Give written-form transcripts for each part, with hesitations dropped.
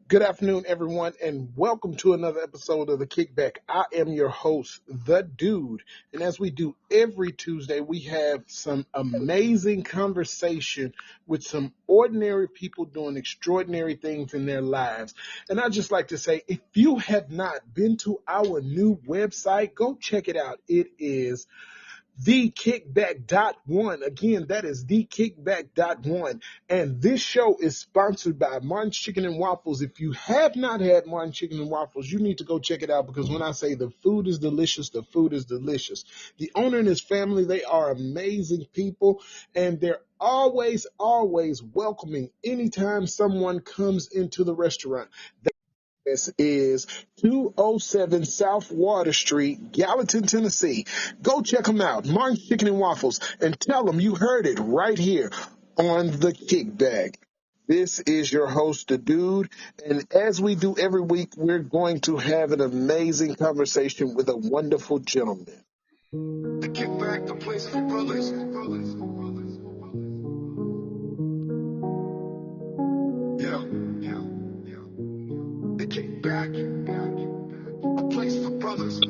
Good afternoon, everyone, and welcome to another episode of The Kickback. I am your host, The Dude, and as we do every Tuesday, we have some amazing conversation with some ordinary people doing extraordinary things in their lives. And I'd just like to say, if you have not been to our new website, go check it out. It is thekickback.one. Again, that is thekickback.one. And this show is sponsored by Martin's Chicken and Waffles. If you have not had Martin's Chicken and Waffles, you need to go check it out, because when I say the food is delicious, the food is delicious. The owner and his family, they are amazing people, and they're always welcoming anytime someone comes into the restaurant. This is 207 South Water Street, Gallatin, Tennessee. Go check them out, Martin's Chicken and Waffles, and tell them you heard it right here on The Kickback. This is your host, The Dude, and as we do every week, we're going to have an amazing conversation with a wonderful gentleman. The Kickback, the place for brothers. The Kickback, a place for brothers. The Kickback,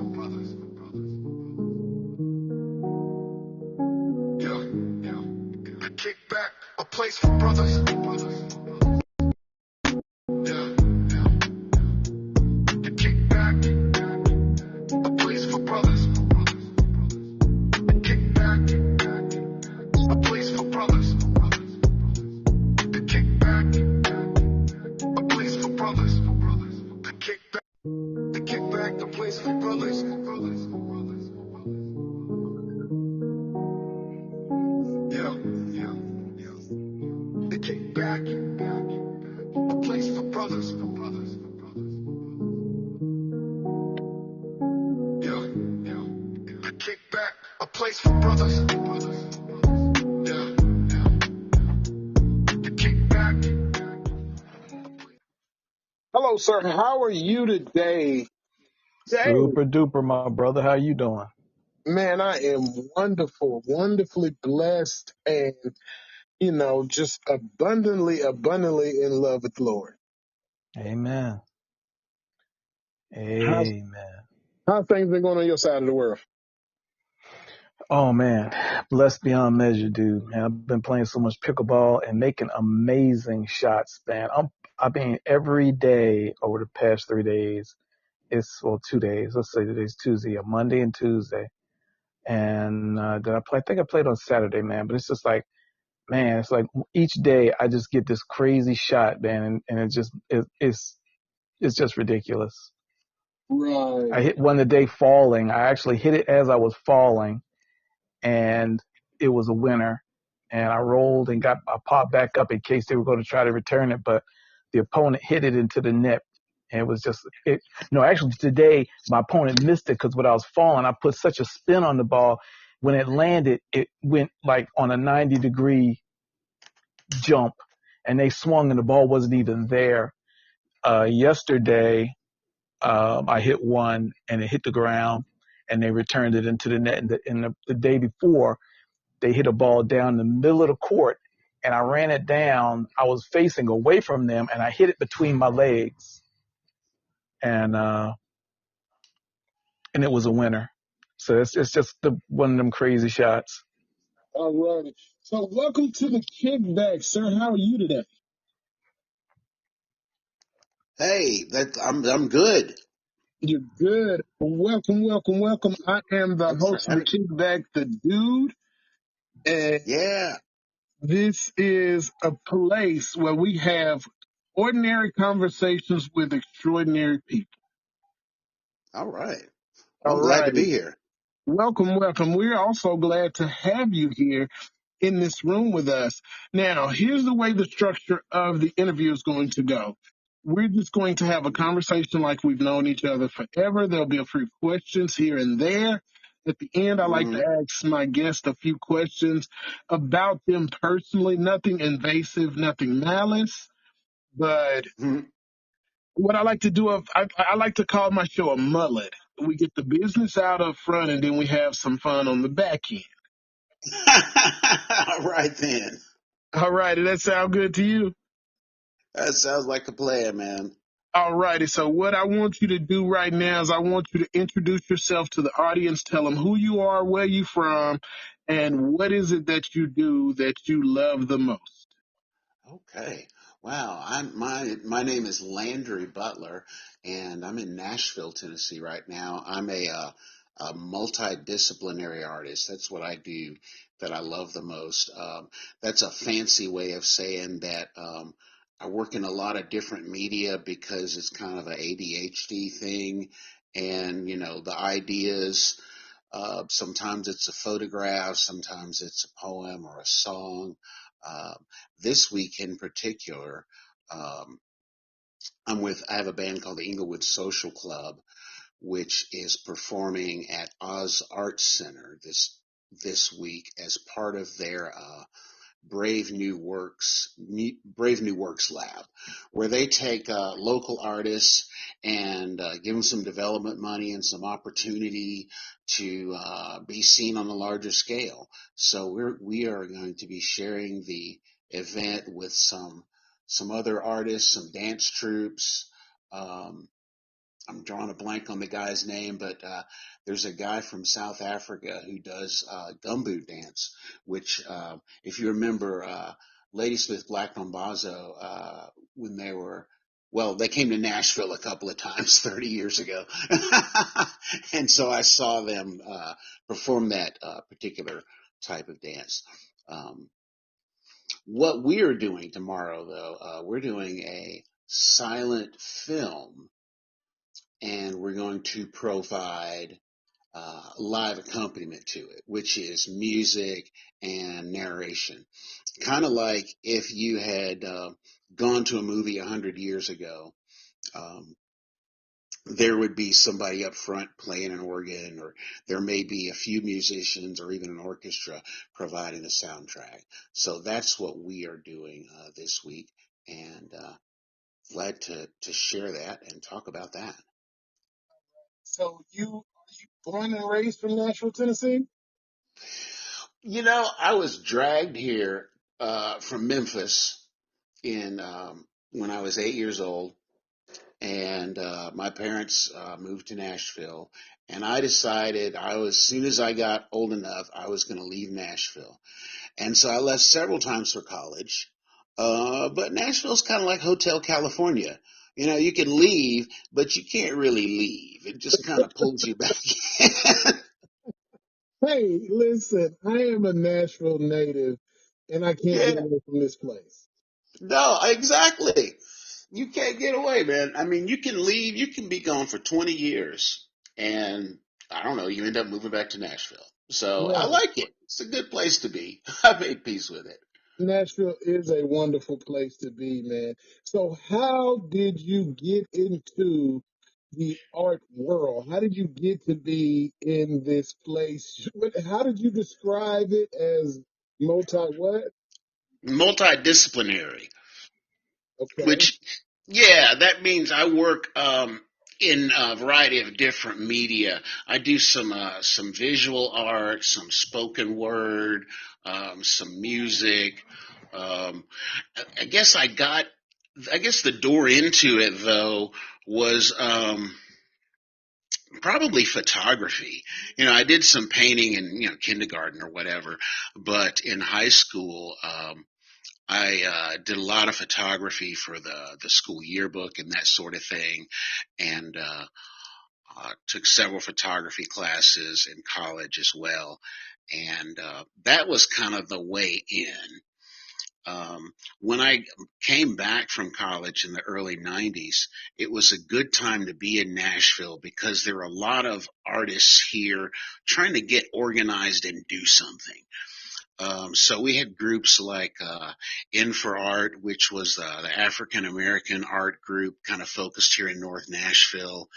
a place for brothers. The Kickback, a place for brothers. The Kickback, a place for brothers. The Kickback, a place for brothers. The Kickback, the place for brothers. The Kickback, a place for brothers. The Kickback, a place for brothers. The Kickback. Hello, sir. How are you today? Super duper, my brother. How you doing? Man, I am wonderful, wonderfully blessed, and just abundantly in love with the Lord. Amen. How's Amen. how things been going on your side of the world? Oh man, blessed beyond measure, dude. Man, I've been playing so much pickleball and making amazing shots, man. I mean, every day over the past 3 days, 2 days. Let's say today's Tuesday, a Monday and Tuesday, and then I think I played on Saturday, man. But it's just like, man, it's like each day I just get this crazy shot, man, and it's just ridiculous. Right. I hit one today falling. I actually hit it as I was falling, and it was a winner. And I rolled and I popped back up in case they were going to try to return it, but the opponent hit it into the net. And it was just, actually today my opponent missed it, because when I was falling, I put such a spin on the ball. When it landed, it went like on a 90-degree jump, and they swung and the ball wasn't even there. Yesterday, I hit one and it hit the ground, and they returned it into the net. And the day before, they hit a ball down the middle of the court, and I ran it down. I was facing away from them, and I hit it between my legs, and it was a winner. So it's just one of them crazy shots. All righty. So welcome to the Kickback, sir. How are you today? Hey, I'm good. You're good. Welcome. I am the Thanks for host of the having me. Kickback, The Dude, and Yeah. this is a place where we have ordinary conversations with extraordinary people. All right. Well, All I'm glad to be righty. here. Welcome. We're also glad to have you here in this room with us. Now, here's the way the structure of the interview is going to go. We're just going to have a conversation like we've known each other forever. There'll be a few questions here and there. At the end, I like to ask my guests a few questions about them personally, nothing invasive, nothing malice. But what I like to do, I like to call my show a mullet. We get the business out up front, and then we have some fun on the back end. All right, then. All right, does that sound good to you? That sounds like a plan, man. All righty. So what I want you to do right now is I want you to introduce yourself to the audience. Tell them who you are, where you from, and what is it that you do that you love the most. Okay. Wow. My name is Landry Butler, and I'm in Nashville, Tennessee right now. I'm a multidisciplinary artist. That's what I do that I love the most. That's a fancy way of saying that I work in a lot of different media because it's kind of an ADHD thing, and the ideas. Sometimes it's a photograph, sometimes it's a poem or a song. Uh, this week in particular, um, I have a band called the Inglewood Social Club, which is performing at Oz Arts Center this week as part of their Brave New Works Lab, where they take local artists and give them some development money and some opportunity to be seen on a larger scale. So we are going to be sharing the event with some other artists, some dance troupes. Um, I'm drawing a blank on the guy's name, but there's a guy from South Africa who does gumboot dance, which, if you remember, Ladysmith Black Mambazo, when they came to Nashville a couple of times 30 years ago. And so I saw them perform that particular type of dance. Um, what we're doing tomorrow, though, we're doing a silent film, and we're going to provide live accompaniment to it, which is music and narration. Kind of like if you had gone to a movie 100 years ago, um, there would be somebody up front playing an organ, or there may be a few musicians or even an orchestra providing the soundtrack. So that's what we are doing this week, and glad to share that and talk about that. So you born and raised from Nashville, Tennessee? I was dragged here from Memphis in when I was 8 years old, and my parents moved to Nashville, and I decided as soon as I got old enough, I was going to leave Nashville, and so I left several times for college. But Nashville's kind of like Hotel California. You can leave, but you can't really leave. It just kind of pulls you back in. Hey, listen, I am a Nashville native and I can't Yeah, get away from this place. no, exactly. You can't get away, man. I mean, you can leave, you can be gone for 20 years, and I don't know, you end up moving back to Nashville. So I Right. like it. It's a good place to be. I made peace with it. Nashville is a wonderful place to be, man. So how did you get into the art world? How did you get to be in this place? How did you describe it as multi what? Multidisciplinary, Okay. which, yeah, that means I work in a variety of different media. I do some visual art, some spoken word, some music. Um, I guess I guess the door into it though was probably photography. I did some painting in kindergarten or whatever, but in high school, I did a lot of photography for the school yearbook and that sort of thing, and took several photography classes in college as well, and that was kind of the way in. When I came back from college in the early 90s, it was a good time to be in Nashville because there were a lot of artists here trying to get organized and do something. So we had groups like In for Art, which was the African American art group kind of focused here in North Nashville.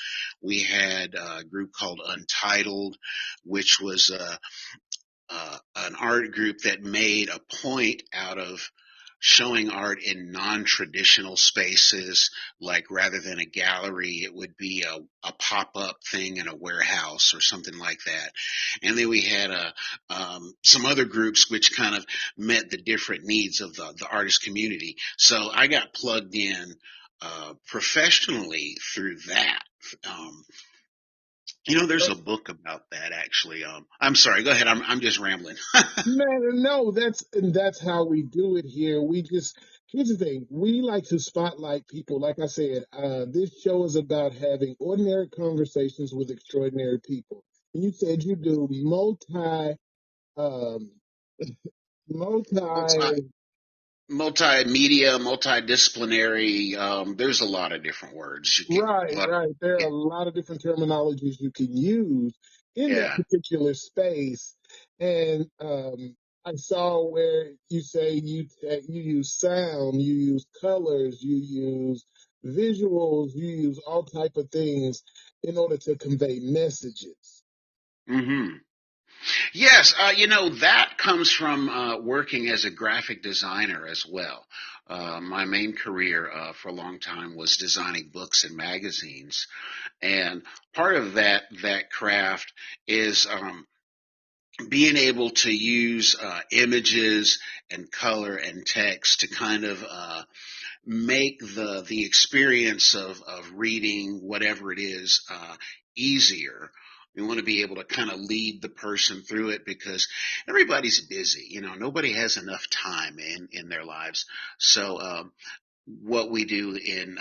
We had a group called Untitled, which was an art group that made a point out of showing art in non-traditional spaces, like rather than a gallery, it would be a pop-up thing in a warehouse or something like that. And then we had some other groups which kind of met the different needs of the artist community. So I got plugged in professionally through that. Um, there's a book about that actually. I'm sorry. Go ahead. I'm just rambling. Man, no, that's how we do it here. Here's the thing. We like to spotlight people. Like I said, this show is about having ordinary conversations with extraordinary people. And you said you do um, Multi, multi, multimedia, multidisciplinary. There's a lot of different words. You get a right, lot of, right. There are a lot of different terminologies you can use in that yeah. particular space. And I saw where you say you use sound, you use colors, you use visuals, you use all type of things in order to convey messages. Hmm. Yes, that comes from working as a graphic designer as well. My main career for a long time was designing books and magazines, and part of that craft is being able to use images and color and text to kind of make the experience of reading whatever it is easier. We want to be able to kind of lead the person through it because everybody's busy. Nobody has enough time in their lives. So what we do in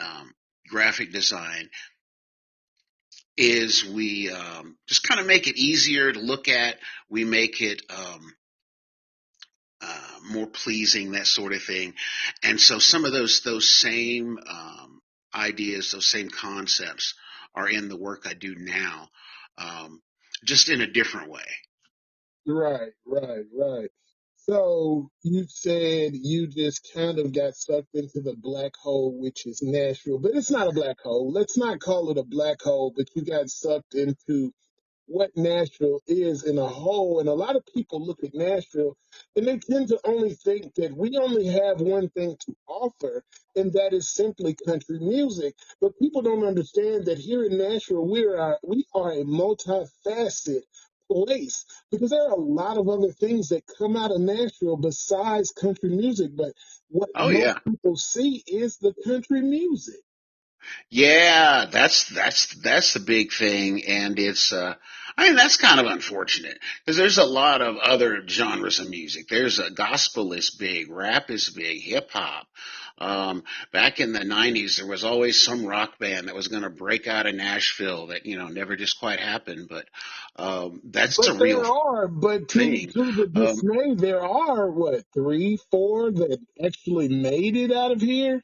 graphic design is we just kind of make it easier to look at. We make it more pleasing, that sort of thing. And so some of those same ideas, those same concepts are in the work I do now, um, just in a different way. Right, right, right. So you said you just kind of got sucked into the black hole, which is Nashville, but it's not a black hole. Let's not call it a black hole, but you got sucked into what Nashville is in a whole. And a lot of people look at Nashville and they tend to only think that we only have one thing to offer, and that is simply country music. But people don't understand that here in Nashville, we are a multifaceted place because there are a lot of other things that come out of Nashville besides country music. But what Oh most yeah. people see is the country music. Yeah, that's the big thing, and it's I mean that's kind of unfortunate because there's a lot of other genres of music. There's a gospel is big, rap is big, hip hop. Back in the '90s, there was always some rock band that was going to break out of Nashville that never just quite happened, but that's a real But thing. to the Um, dismay, there are what, three, four that actually made it out of here?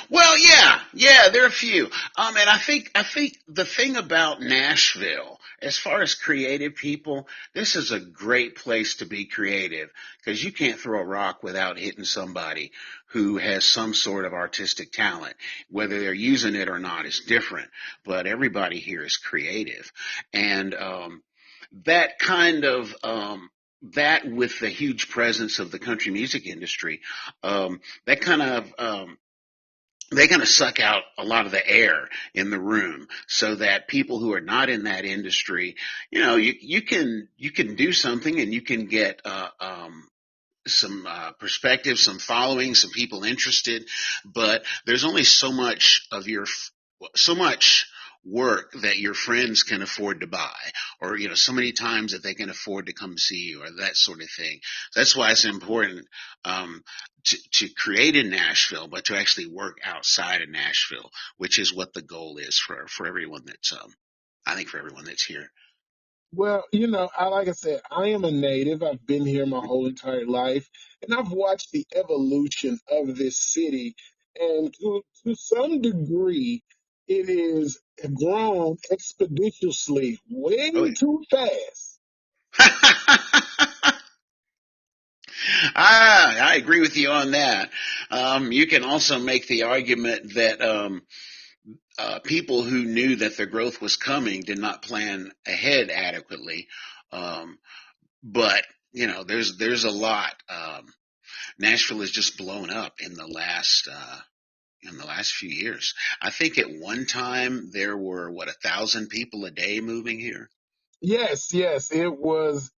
Well, yeah, there are a few. And I think the thing about Nashville, as far as creative people, this is a great place to be creative because you can't throw a rock without hitting somebody who has some sort of artistic talent. Whether they're using it or not is different, but everybody here is creative, and that kind of that with the huge presence of the country music industry, that kind of they're going to suck out a lot of the air in the room so that people who are not in that industry, you can do something and you can get some perspective, some following, some people interested, but there's only so much work that your friends can afford to buy, or so many times that they can afford to come see you, or that sort of thing. That's why it's important to create in Nashville, but to actually work outside of Nashville, which is what the goal is for everyone that's I think for everyone that's here. Well, like I said, I am a native. I've been here my whole entire life, and I've watched the evolution of this city. And to some degree, it is grown expeditiously, Oh way too fast. yeah. I agree with you on that. You can also make the argument that people who knew that their growth was coming did not plan ahead adequately. Um, but there's a lot. Nashville has just blown up in the last few years. I think at one time there were 1,000 people a day moving here. Yes, yes, it was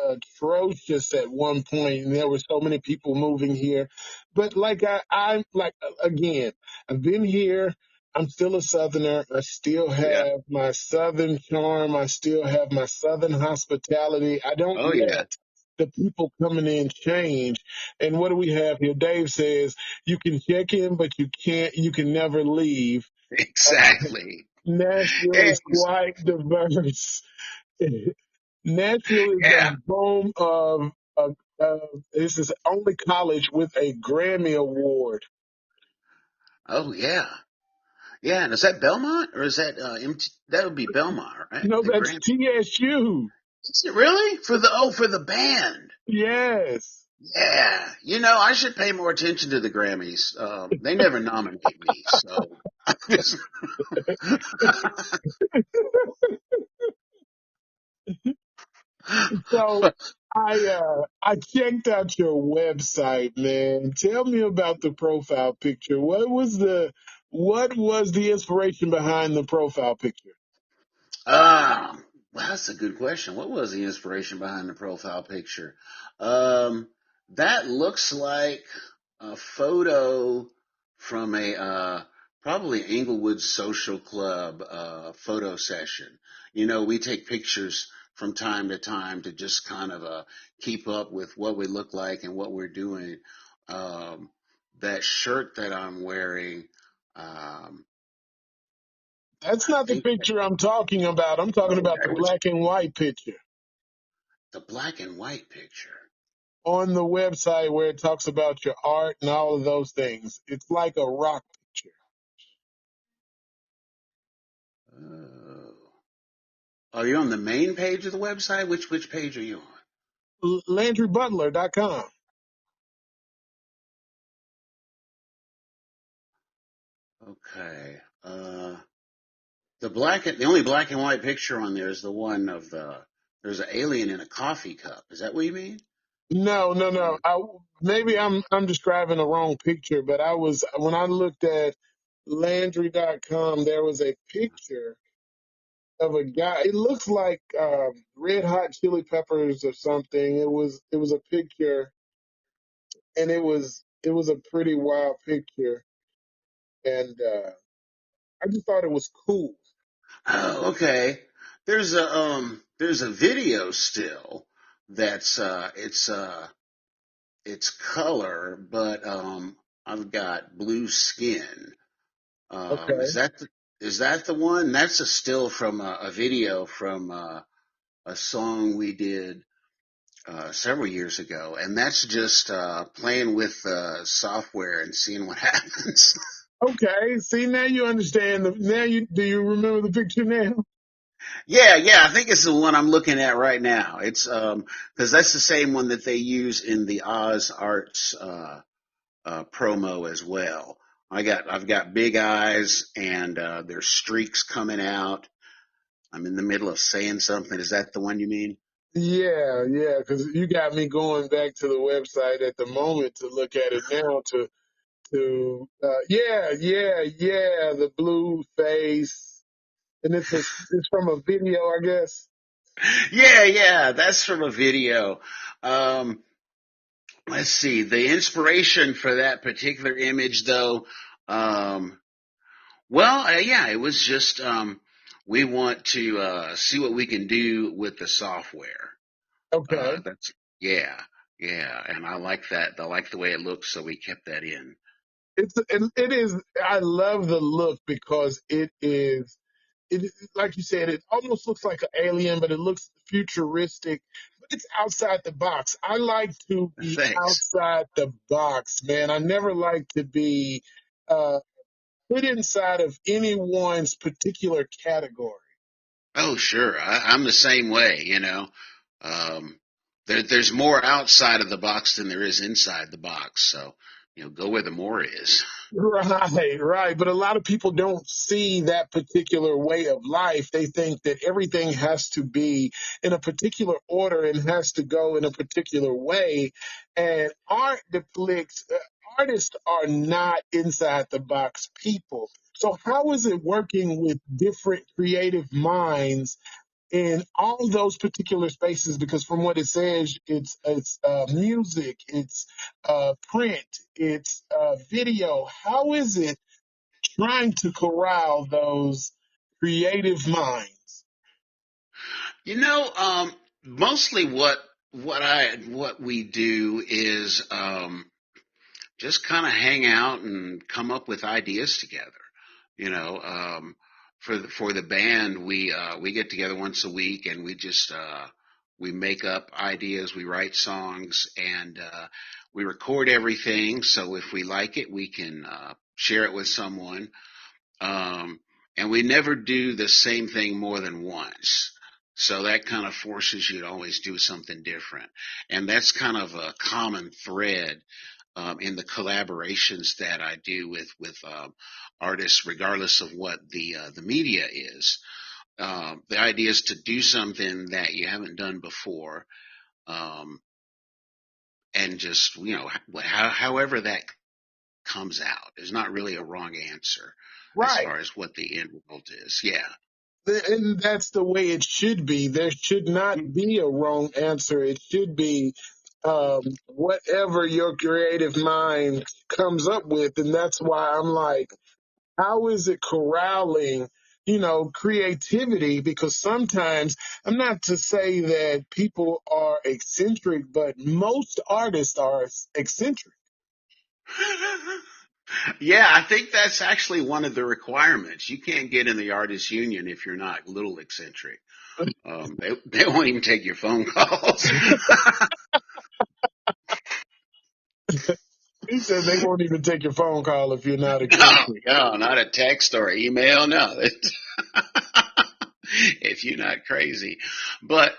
atrocious at one point, and there were so many people moving here. But like I'm like again, I've been here. I'm still a Southerner. I still Yeah. have my Southern charm. I still have my Southern hospitality. I don't Oh let yeah. the people coming in change. And what do we have here? Dave says you can check in, but you can never leave. Exactly. Nashville is Ex- quite diverse. Nashville is yeah. the home of this is the only college with a Grammy Award. Oh yeah. Yeah. And is that Belmont or is that that would be Belmont, right? You know, The that's Grand. TSU. Is it really for the band? Yes. Yeah. You know, I should pay more attention to the Grammys. They never nominate me, so I just. So I checked out your website, man. Tell me about the profile picture. What was the inspiration behind the profile picture? Well, that's a good question. What was the inspiration behind the profile picture? Um, that looks like a photo from a probably Inglewood Social Club photo session. You know, we take pictures from time to time to just kind of keep up with what we look like and what we're doing. Um, that shirt that I'm wearing, um, That's I not the think picture I'm talking about. I'm talking about the okay, which black and white picture the black and white picture. on the website where it talks about your art and all of those things. It's like a rock picture. Oh. Are you on the main page of the website? Which page are you LandryButler.com. on? Okay. The only black and white picture on there is the one of there's an alien in a coffee cup. Is that what you mean? No, no, no. Maybe I'm describing the wrong picture, but I was when I looked at Landry.com, there was a picture of a guy. It looks like Red Hot Chili Peppers or something. It was a picture, and it was a pretty wild picture, and I just thought it was cool. Oh, okay. There's a video still that's it's color, but I've got blue skin. Um, Okay. is that the, is that the one? That's a still from a video from a song we did several years ago, and that's just playing with software and seeing what happens. Okay. See, now you understand. Now you do you remember the picture now? Yeah, yeah, I think it's the one I'm looking at right now. It's because that's the same one that they use in the Oz Arts promo as well. I've got big eyes and there's streaks coming out. I'm in the middle of saying something. Is that the one you mean? Yeah, yeah, because you got me going back to the website at the moment to look at it now yeah, yeah, yeah, the blue face, and it's from a video, I guess. Yeah, yeah, that's from a video. Um, let's see. The inspiration for that particular image, though, um, well, yeah, it was just we want to see what we can do with the software. Okay. That's yeah, yeah, and I like that. I like the way it looks, so we kept that in. It is. I love the look because it is. Like you said, it almost looks like an alien, but it looks futuristic. But it's outside the box. I like to be Thanks. outside the box, man. I never like to be uh, put inside of anyone's particular category. Oh, sure. I'm the same way, you know. Um, there's more outside of the box than there is inside the box. So, go where the more is. Right, right. But a lot of people don't see that particular way of life. They think that everything has to be in a particular order and has to go in a particular way. And art depicts, artists are not inside the box people. So, how is it working with different creative minds? in all those particular spaces, because from what it says, it's music, it's print, it's video. How is it trying to corral those creative minds? Mostly what we do is just kind of hang out and come up with ideas together. You know, for the band, we get together once a week and we make up ideas, we write songs, and we record everything. So if we like it, we can share it with someone. Um, and we never do the same thing more than once. So that kind of forces you to always do something different. And that's kind of a common thread in the collaborations that I do with artists, regardless of what the media is. The idea is to do something that you haven't done before, um, and just however that comes out. There's not really a wrong answer as Right. far as what the end result is. Yeah. And that's the way it should be. There should not be a wrong answer. It should be whatever your creative mind comes up with. And that's why I'm like, how is it corralling, creativity? Because sometimes, I'm not to say that people are eccentric, but most artists are eccentric. Yeah, I think that's actually one of the requirements. You can't get in the artists union if you're not a little eccentric. They won't even take your phone calls. He said they won't even take your phone call if you're not No, eccentric. no, not a text or email. No, if you're not crazy. But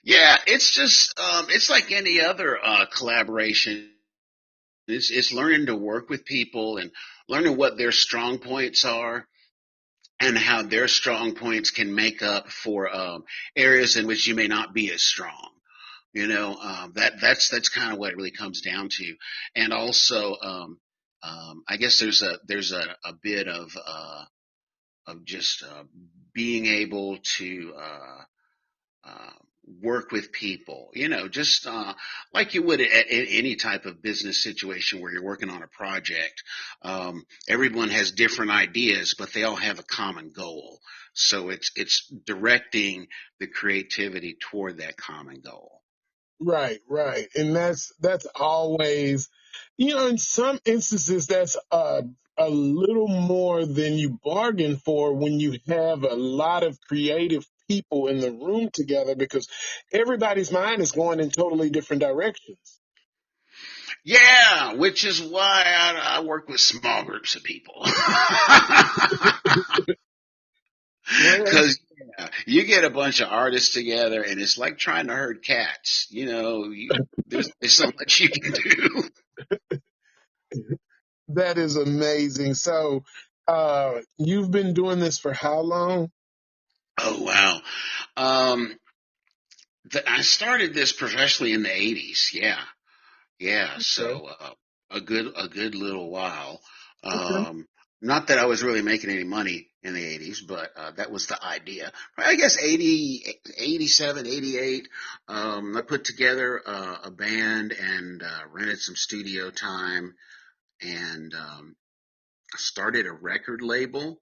yeah, it's just it's like any other collaboration. It's learning to work with people and learning what their strong points are and how their strong points can make up for areas in which you may not be as strong. That's kind of what it really comes down to. And also, I guess there's a bit of just being able to uh, work with people, just like you would at any type of business situation where you're working on a project. Everyone has different ideas, but they all have a common goal. So it's directing the creativity toward that common goal. Right, right. And that's always, in some instances, that's a little more than you bargain for when you have a lot of creative people in the room together, because everybody's mind is going in totally different directions. Yeah, which is why I work with small groups of people. Well, Because you get a bunch of artists together, and it's like trying to herd cats. There's so much you can do. that is amazing. So, you've been doing this for how long? Oh wow! Um, I started this professionally in the '80s. Yeah, yeah. Okay, So a good little while. okay. Um, Not that I was really making any money in the '80s, but that was the idea. I guess 80, 87, 88. I put together a band and rented some studio time and started a record label.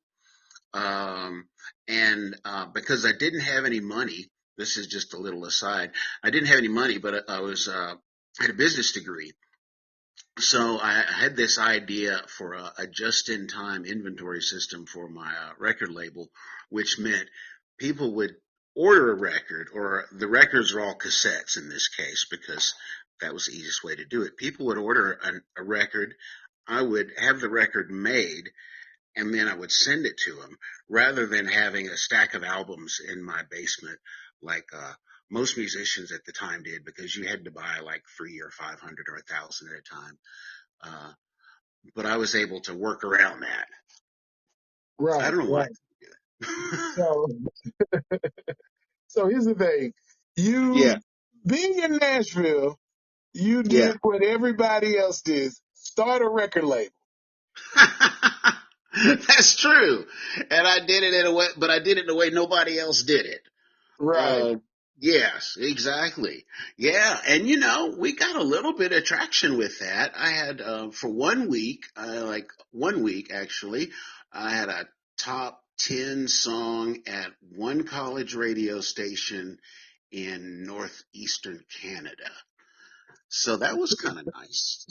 Um, and because I didn't have any money, this is just a little aside. I didn't have any money, but I had a business degree. So I had this idea for a just-in-time inventory system for my record label, which meant people would order a record, or the records are all cassettes in this case, because that was the easiest way to do it. People would order a record. I would have the record made, and then I would send it to them rather than having a stack of albums in my basement like most musicians at the time did, because you had to buy like 300 or 500 or 1,000 at a time. Uh, but I was able to work around that. I Right, don't know why. right. So, so here's the thing. Yeah, You being in Nashville, you yeah. did what everybody else did. Start a record label. That's true. And I did it in a way, but I did it in a way nobody else did it. Right. Uh, yes, exactly. Yeah, and we got a little bit of traction with that. I had for 1 week, like 1 week actually, I had a top 10 song at one college radio station in northeastern Canada. So that was kind of nice.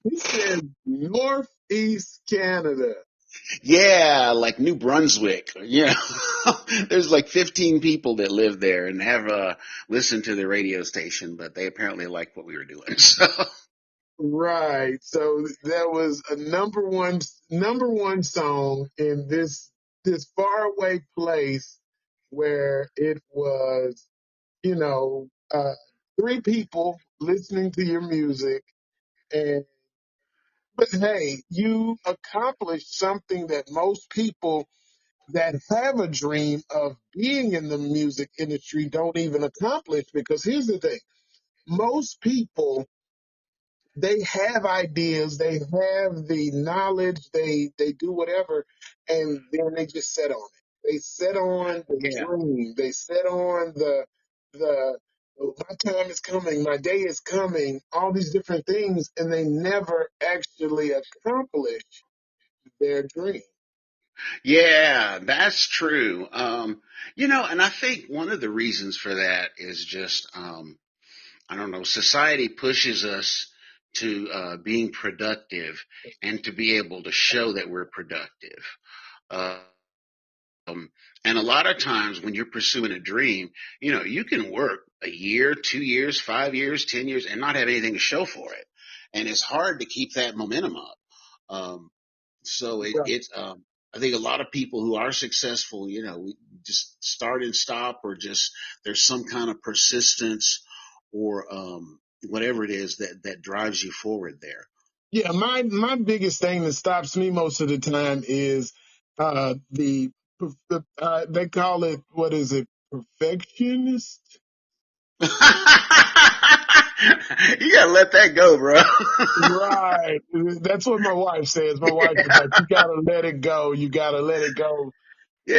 He said Northeast Canada. Yeah, like New Brunswick. There's like 15 people that live there and have listened to the radio station, but they apparently like what we were doing. So Right. So that was a number one song in this faraway place where it was, you know, three people listening to your music. And but hey, you accomplished something that most people that have a dream of being in the music industry don't even accomplish, because here's the thing. Most people, they have ideas, they have the knowledge, they do whatever, and then they just set on it. They set on the yeah, dream. They set on the "Oh, my time is coming, my day is coming," all these different things, and they never actually accomplish their dream. yeah, that's true. And I think one of the reasons for that is just, I don't know, society pushes us to being productive and to be able to show that we're productive. Uh, Um, and a lot of times when you're pursuing a dream, you can work a year, 2 years, 5 years, 10 years, and not have anything to show for it. And it's hard to keep that momentum up. Um, so I think a lot of people who are successful, we just start and stop, or just there's some kind of persistence, or whatever it is that drives you forward there. Yeah, my biggest thing that stops me most of the time is they call it, what is it, perfectionist? You gotta let that go, bro. Right. That's what my wife says. My wife is like, you gotta let it go. You gotta let it go.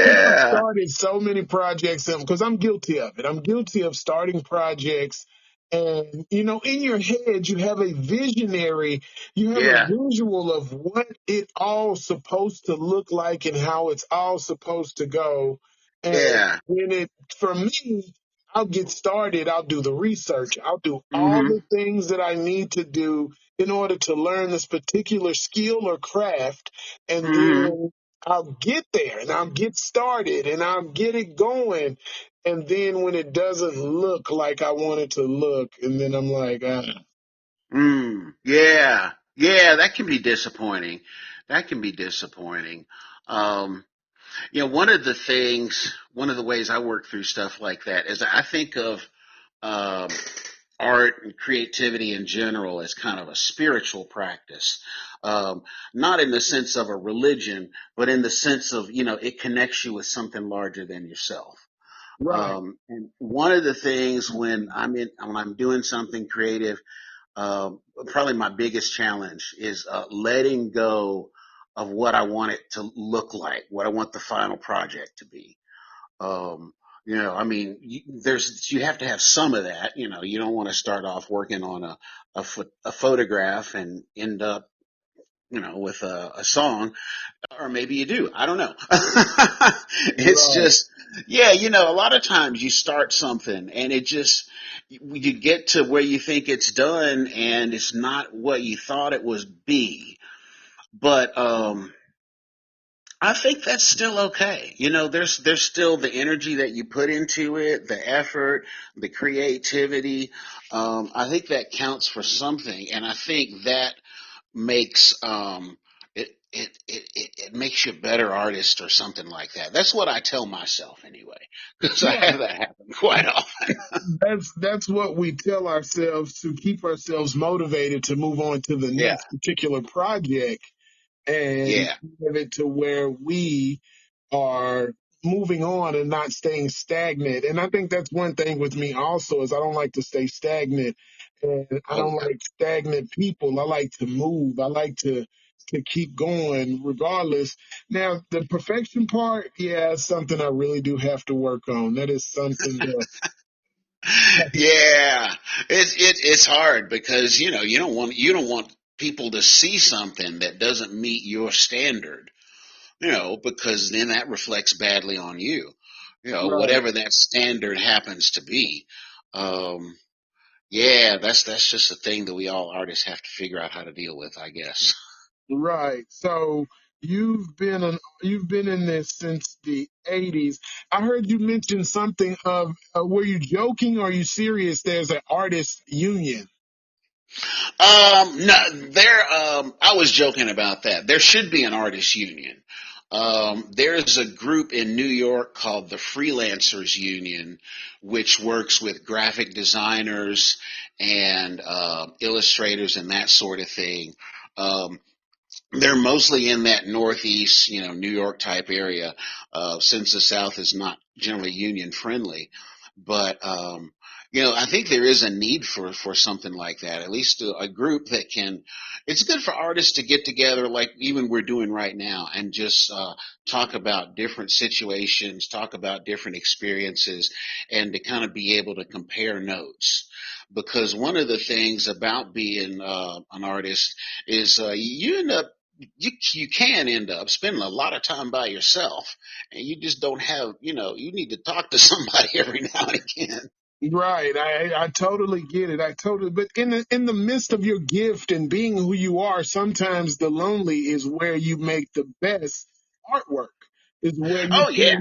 Because I've Yeah. started so many projects, because I'm guilty of it. I'm guilty of starting projects. And, in your head, you have a Yeah. visual of what it all supposed to look like and how it's all supposed to go. And Yeah. for me, I'll get started. I'll do the research. I'll do all Mhm. the things that I need to do in order to learn this particular skill or craft. And Mhm. then I'll get there and I'll get started and I'll get it going. And then when it doesn't look like I want it to look, and then I'm like, Yeah. Yeah, that can be disappointing. That can be disappointing. Um, one of the ways I work through stuff like that is I think of um, art and creativity in general as kind of a spiritual practice. Um, Not in the sense of a religion, but in the sense of, it connects you with something larger than yourself. right. And one of the things when I'm doing something creative, probably my biggest challenge is letting go of what I want it to look like, what I want the final project to be. Um, I mean, you have to have some of that. You don't want to start off working on a photograph and end up, with a song, or maybe you do. I don't know. It's Right. just, yeah, a lot of times you start something and you get to where you think it's done and it's not what you thought it was be. But, I think that's still okay. There's still the energy that you put into it, the effort, the creativity. I think that counts for something. And I think that makes it makes you a better artist or something like that. That's what I tell myself anyway, because I Yeah. have that happen quite often. That's what we tell ourselves to keep ourselves motivated to move on to the Yeah, next particular project, and yeah, have it to where we are moving on and not staying stagnant. And I think that's one thing with me also, is I don't like to stay stagnant. And I Oh don't yeah. like stagnant people. I like to move. I like to keep going regardless. Now, the perfection part, yeah, is something I really do have to work on. That is something that, Yeah, it's hard because you don't want people to see something that doesn't meet your standard, because then that reflects badly on you, right, whatever that standard happens to be. Um, yeah, that's just a thing that we all artists have to figure out how to deal with, I guess. right. So you've been in this since the 80s. I heard you mention something of, were you joking or are you serious? There's an artist union. No, I was joking about that. There should be an artists union. There's a group in New York called the Freelancers Union, which works with graphic designers and illustrators and that sort of thing. Um, they're mostly in that northeast, New York type area, since the South is not generally union friendly. But I think there is a need for something like that. At least a group that can. It's good for artists to get together, like even we're doing right now, and just talk about different situations, talk about different experiences, and to kind of be able to compare notes. Because one of the things about being an artist is you end up you can end up spending a lot of time by yourself, and you just don't have, you need to talk to somebody every now and again. Right. I totally get it. I totally, but in the midst of your gift and being who you are, sometimes the lonely is where you make the best artwork. Is where Oh yeah.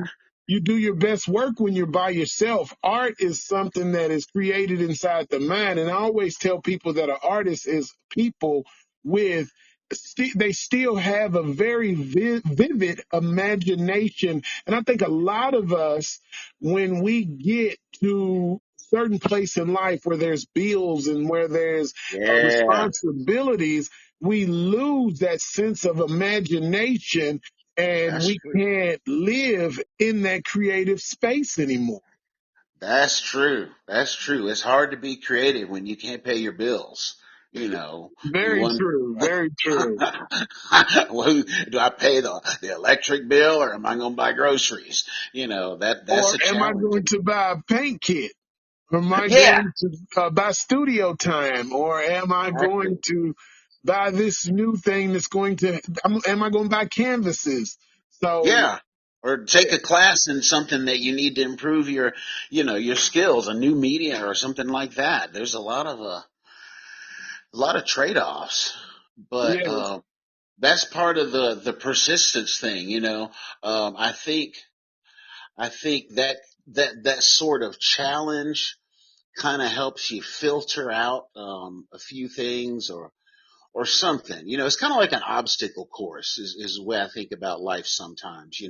you do your best work when you're by yourself. Art is something that is created inside the mind, and I always tell people that an artist is people with they still have a very vivid imagination, and I think a lot of us, when we get to certain place in life where there's bills and where there's Yeah, responsibilities, we lose that sense of imagination and that's we true. can't live in that creative space anymore. That's true. That's true. It's hard to be creative when you can't pay your bills. You Very wonder, true. Very true. well, do I pay the electric bill or am I going to buy groceries? That's Or a am I challenge. going to buy a paint kit? Or am I Yeah, going to buy studio time? Or am I exactly. going to buy this new thing that's going to, am I going to buy canvases? So, Yeah. Or take a class in something that you need to improve your skills, a new media or something like that. There's a lot of trade-offs, but yes. that's part of the persistence thing. I think that sort of challenge kind of helps you filter out a few things or something. It's kind of like an obstacle course is the way I think about life sometimes.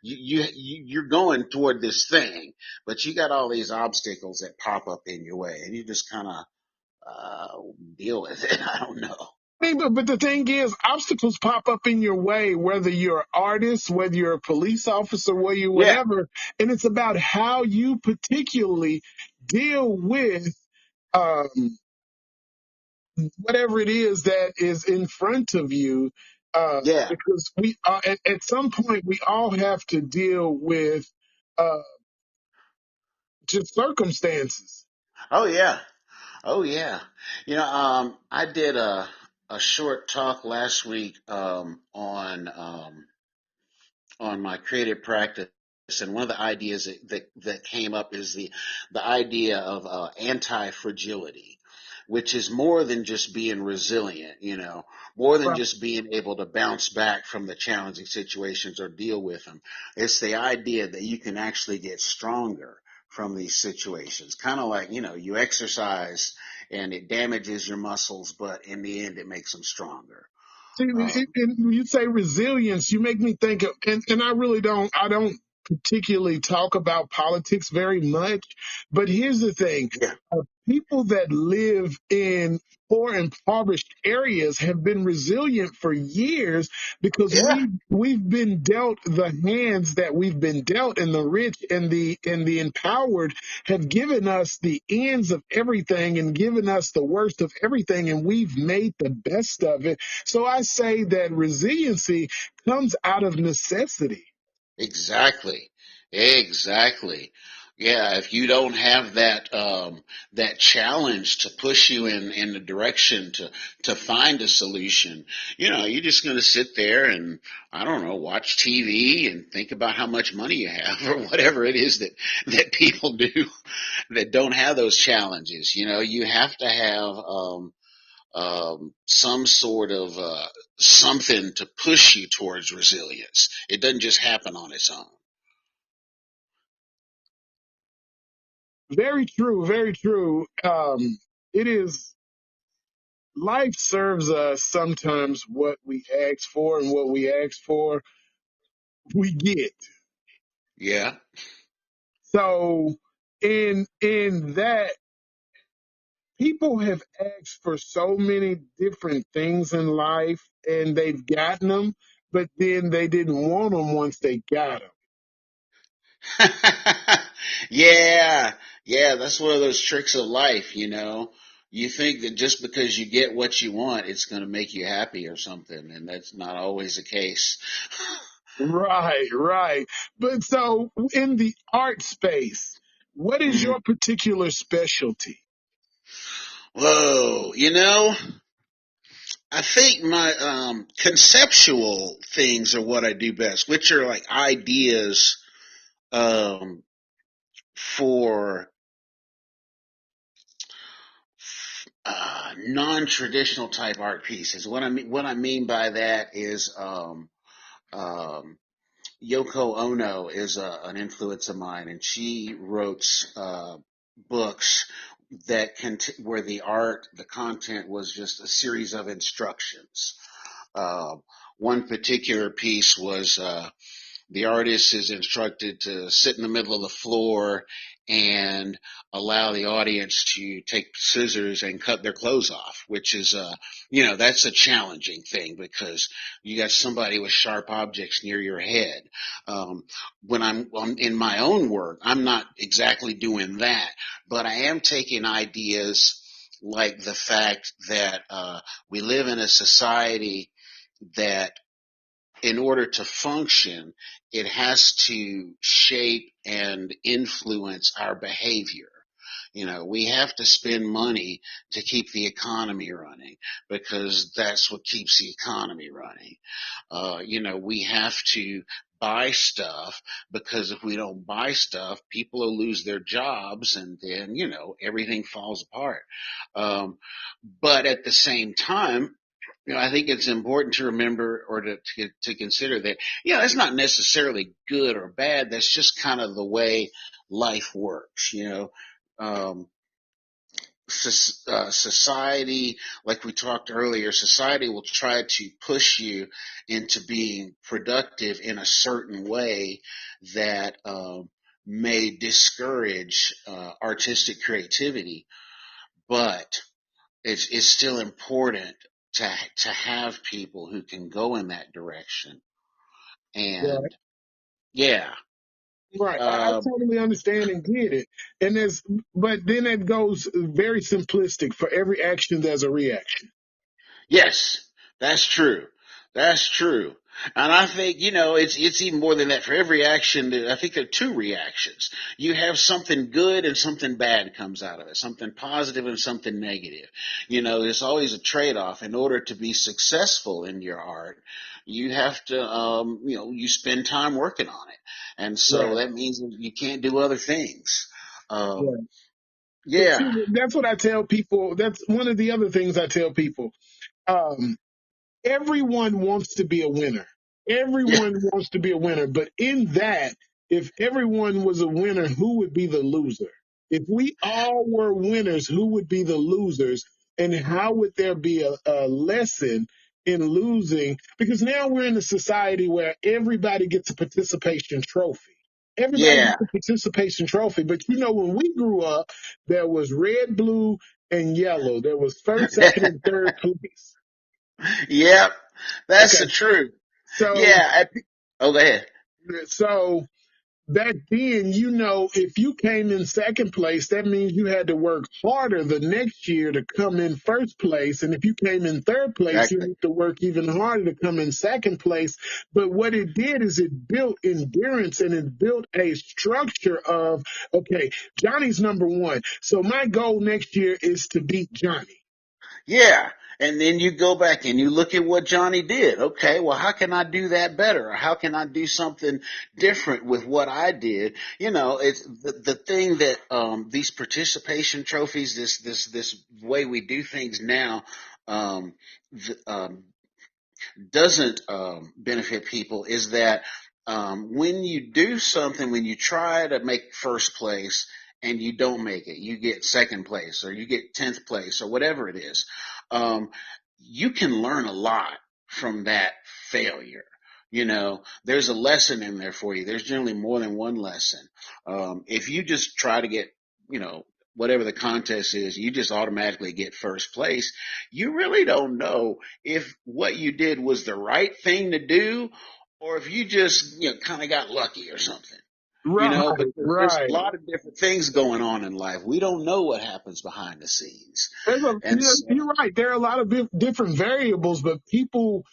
You're going toward this thing, but you got all these obstacles that pop up in your way, and you just kind of deal with it. I don't know. But the thing is, obstacles pop up in your way, whether you're an artist, whether you're a police officer, whether you're Yeah, whatever. And it's about how you particularly deal with um, whatever it is that is in front of you. yeah. Because at some point, we all have to deal with uh, just circumstances. Oh yeah. Oh yeah. I did a short talk last week on my creative practice. And one of the ideas that came up is the idea of anti-fragility, which is more than just being resilient, more than Right. just being able to bounce back from the challenging situations or deal with them. It's the idea that you can actually get stronger from these situations. Kind of like, you exercise and it damages your muscles, but in the end, it makes them stronger. See, Um, and when you say resilience, you make me think of, and I really don't, I don't. particularly talk about politics very much. But here's the thing. Yeah. People that live in poor, impoverished areas have been resilient for years because Yeah. we've been dealt the hands that we've been dealt, and the rich and the empowered have given us the ends of everything and given us the worst of everything, and we've made the best of it. So I say that resiliency comes out of necessity. Exactly. Exactly. Yeah, if you don't have that that challenge to push you in the direction to find a solution, you're just going to sit there and I don't know, watch TV and think about how much money you have or whatever it is that people do that don't have those challenges. You have to have some sort of something to push you towards resilience. It doesn't just happen on its own. Very true, very true. It is life serves us sometimes what we ask for, and what we ask for, we get. Yeah. So in that, people have asked for so many different things in life, and they've gotten them, but then they didn't want them once they got them. Yeah. Yeah. That's one of those tricks of life, You think that just because you get what you want, it's going to make you happy or something, and that's not always the case. Right, right. But so in the art space, what is Mhm. your particular specialty? Whoa. I think my conceptual things are what I do best, which are like ideas um, for non-traditional type art pieces. What I mean by that is um, Yoko Ono is an influence of mine, and she wrote books where the content was just a series of instructions. Uh, One particular piece was the artist is instructed to sit in the middle of the floor and allow the audience to take scissors and cut their clothes off, which is, that's a challenging thing because you got somebody with sharp objects near your head. When I'm in my own work, I'm not exactly doing that, but I am taking ideas like the fact that we live in a society that in order to function, it has to shape and influence our behavior. We have to spend money to keep the economy running because that's what keeps the economy running. We have to buy stuff because if we don't buy stuff, people will lose their jobs and then, everything falls apart. Um, but at the same time, I think it's important to remember or to consider that, that's not necessarily good or bad. That's just kind of the way life works. Um, Society, like we talked earlier, society will try to push you into being productive in a certain way that may discourage artistic creativity, but it's still important to have people who can go in that direction. Right. And yeah, Right. I uh, totally understand and get it. And but then it goes very simplistic. For every action, there's a reaction. yes, that's true. That's true. And I think, it's even more than that. For every action, I think there are two reactions. You have something good and something bad comes out of it, something positive and something negative. There's always a trade-off. In order to be successful in your art, you have to, you spend time working on it. And so Right. that means that you can't do other things. Um, Right. But see, yeah. that's what I tell people. That's one of the other things I tell people. Um, Everyone wants to be a winner. Yeah. Everyone wants to be a winner. But in that, if everyone was a winner, who would be the loser? If we all were winners, who would be the losers? And how would there be a lesson in losing? Because now we're in a society where everybody gets a participation trophy. Everybody Yeah. gets a participation trophy. But you know, when we grew up, there was red, blue, and yellow. There was first, second, and third place. Yep. That's Okay. the truth. So, Yeah. Oh, go ahead. so back then, you know, if you came in second place, that means you had to work harder the next year to come in first place. And if you came in third place, you Exactly. had to work even harder to come in second place. But what it did is it built endurance and it built a structure of, okay, Johnny's number one. So my goal next year is to beat Johnny. Yeah. And then you go back and you look at what Johnny did. Okay, well, how can I do that better? Or how can I do something different with what I did? You know, it's the thing that these participation trophies, this way we do things now, um, th- um, doesn't benefit people is that when you do something, when you try to make first place and you don't make it, you get second place or you get 10th place or whatever it is, um, you can learn a lot from that failure. You know, there's a lesson in there for you. There's generally more than one lesson. If you just try to get, you know, whatever the contest is, you just automatically get first place. You really don't know if what you did was the right thing to do or if you just, you know, kind of got lucky or something, you Right, know, because there's a right. lot of different things going on in life. We don't know what happens behind the scenes. And Yeah, so, you're right. There are a lot of different variables, but people,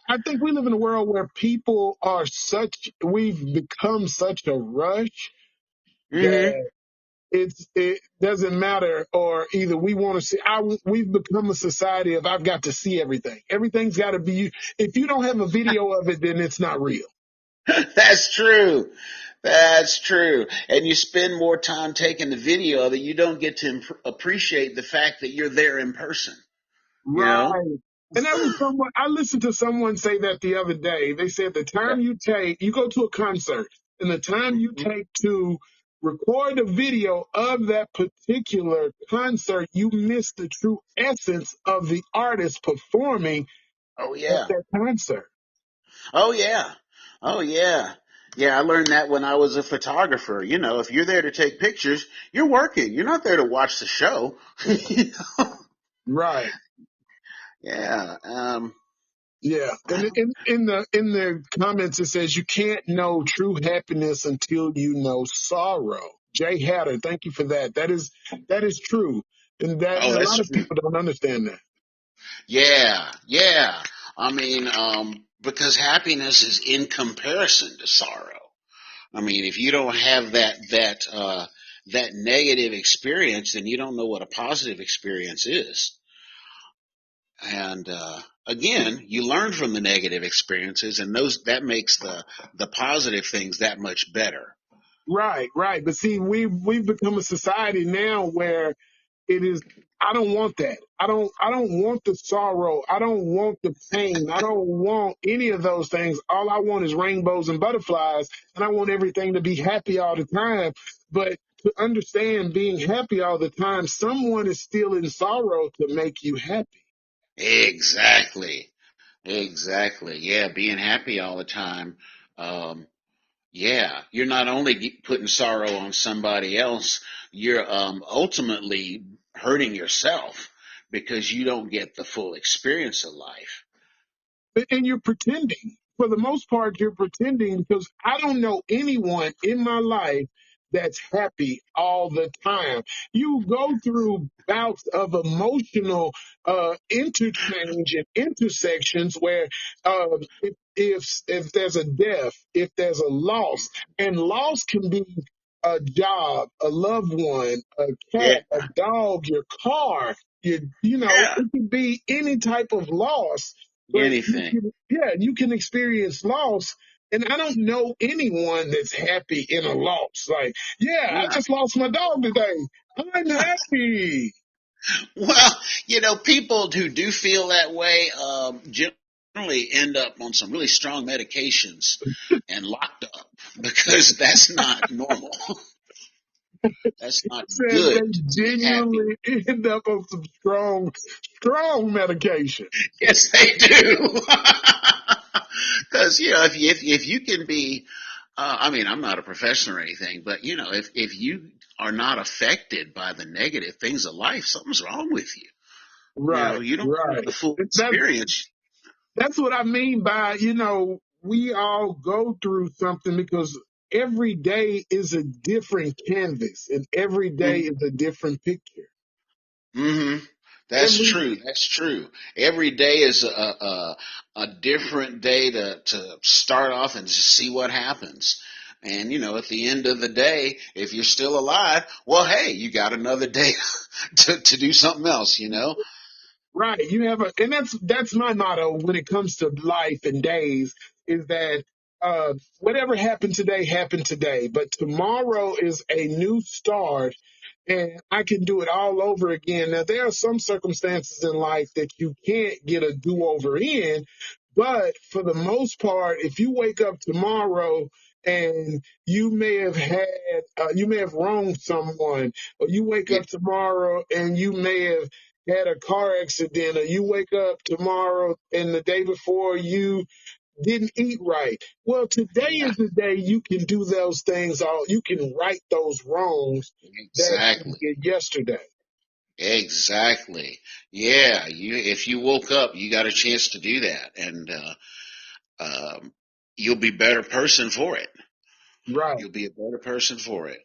I think we live in a world where people are we've become such a rush mhm. that it doesn't matter, or either we want to see, we've become a society of I've got to see everything. Everything's got to be, if you don't have a video of it, then it's not real. That's true. That's true. And you spend more time taking the video that you don't get to appreciate the fact that you're there in person, you know? Right. And that was someone, I listened to someone say that the other day. They said the Yeah. time you go to a concert, and the time you Mhm. take to record a video of that particular concert, you miss the true essence of the artist performing Oh, at yeah. that concert. Oh yeah. Oh yeah. Yeah, I learned that when I was a photographer. You know, if you're there to take pictures, you're working. You're not there to watch the show. You know? Right. Yeah. Yeah. I And don't, in the comments it says you can't know true happiness until you know sorrow. Jay Hatter, thank you for that. That is true. And that oh, a that's lot of true. people don't understand that. Yeah. Yeah. I mean, because happiness is in comparison to sorrow. I mean, if you don't have that negative experience, then you don't know what a positive experience is. And again, you learn from the negative experiences, and those that makes the positive things that much better. Right, right. But see, we've become a society now where it is I don't want that. I don't want the sorrow. I don't want the pain. I don't want any of those things. All I want is rainbows and butterflies, and I want everything to be happy all the time. But to understand being happy all the time, someone is still in sorrow to make you happy. Exactly, exactly. Yeah, being happy all the time. Um, yeah, you're not only putting sorrow on somebody else, you're ultimately hurting yourself because you don't get the full experience of life. And you're pretending. For the most part, you're pretending because I don't know anyone in my life that's happy all the time. You go through bouts of emotional interchange and intersections where if there's a death, if there's a loss, and loss can be a job, a loved one, a Yeah, cat, a dog, your car, yeah, it could be any type of loss, but anything. you can experience loss. And I don't know anyone that's happy in a loss. Like, yeah, I No. just lost my dog today. I'm happy. Well, people who do feel that way generally end up on some really strong medications and locked up because that's not normal. That's not Said good they to be happy. genuinely end up on some strong medication. Yes, they do. Because if you can be I mean, I'm not a professional or anything, but you know, if you are not affected by the negative things of life, something's wrong with you. You know, Right, you don't have right. the full That experience. that's what I mean by, we all go through something because every day is a different canvas and every day Mm-hmm. is a different picture. Mm-hmm. That's Every true. That's true. Every day is a different day to start off and just see what happens. And you know, at the end of the day, if you're still alive, well, hey, you got another day to do something else. You know. Right. And that's my motto when it comes to life and days is that whatever happened today, but tomorrow is a new start and I can do it all over again. Now there are some circumstances in life that you can't get a do-over in, but for the most part, if you wake up tomorrow and you may have wronged someone, or you wake Yeah. up tomorrow and you may have had a car accident, or you wake up tomorrow and the day before you didn't eat right. Well, today Yeah. is the day you can do those things. All you can right those wrongs that you Exactly. did yesterday. Exactly. Yeah. If you woke up, you got a chance to do that, and um, you'll be a better person for it. Right. You'll be a better person for it.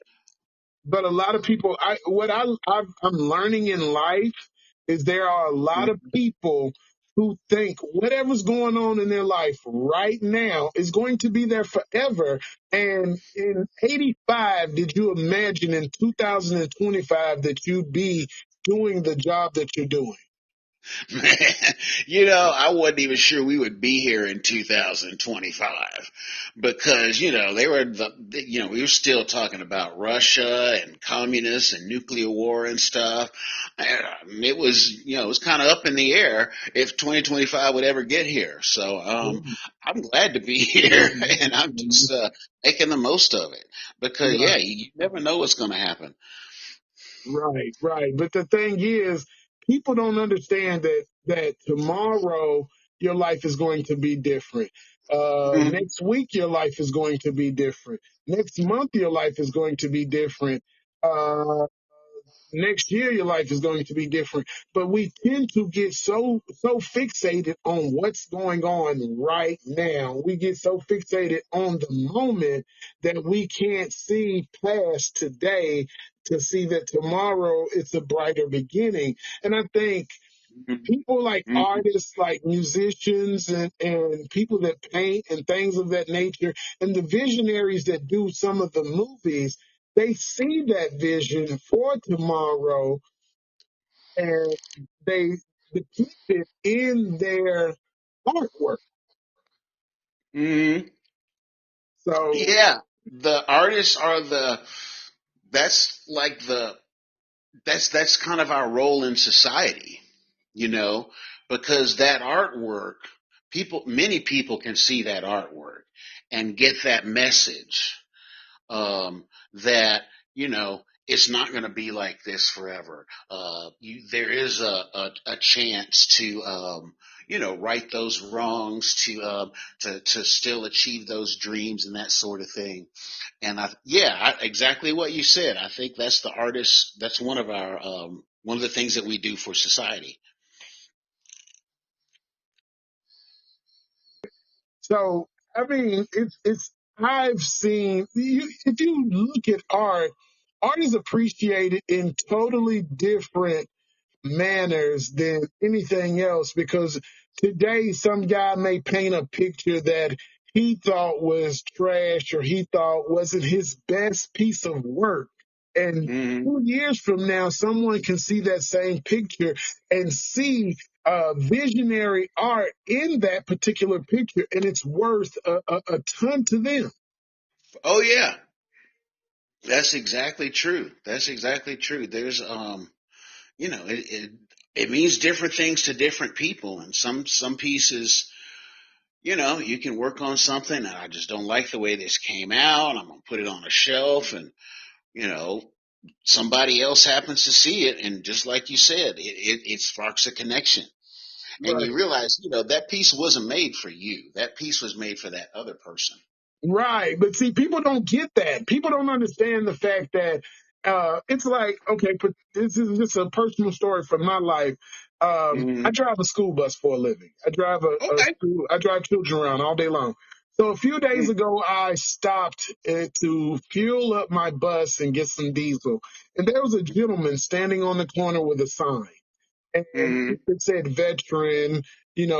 But a lot of people, I'm learning in life is there are a lot of people who think whatever's going on in their life right now is going to be there forever. And in 85, did you imagine in 2025 that you'd be doing the job that you're doing? Man, you know, I wasn't even sure we would be here in 2025 because, you know, we were still talking about Russia and communists and nuclear war and stuff. And it was, it was kind of up in the air if 2025 would ever get here. So, I'm glad to be here and I'm just, making the most of it because, yeah, you never know what's going to happen. Right, right. But the thing is, people don't understand that tomorrow your life is going to be different. Mhm. Next week your life is going to be different. Next month your life is going to be different. Uh, Next year your life is going to be different. But we tend to get so fixated on what's going on right now. We get so fixated on the moment that we can't see past today to see that tomorrow it's a brighter beginning. And I think people like Mhm. artists, like musicians and people that paint and things of that nature, and the visionaries that do some of the movies, they see that vision for tomorrow and they depict it in their artwork. Mhm. So, Yeah, the artists are that's like that's kind of our role in society, you know, because that artwork, many people can see that artwork and get that message, that, it's not going to be like this forever. There is a chance to, right those wrongs, to still achieve those dreams and that sort of thing. And exactly what you said. I think that's the artist. That's one of the things that we do for society. so I mean, it's I've seen if you look at art, art is appreciated in totally different manners than anything else because today some guy may paint a picture that he thought was trash or he thought wasn't his best piece of work. And Hmm. 2 years from now, someone can see that same picture and see visionary art in that particular picture, and it's worth a ton to them. Oh yeah, that's exactly true. That's exactly true. There's it means different things to different people, and some pieces, you can work on something and I just don't like the way this came out. I'm gonna put it on a shelf, and you know somebody else happens to see it, and just like you said, it sparks a connection. And Right. you realize, that piece wasn't made for you. That piece was made for that other person. Right. But see, people don't get that. People don't understand the fact that it's like, okay, but this is just a personal story from my life. I Hmm. drive a school bus for a living. Okay. I drive children around all day long. So a few days ago, I stopped to fuel up my bus and get some diesel. And there was a gentleman standing on the corner with a sign. And Mm-hmm. it said veteran,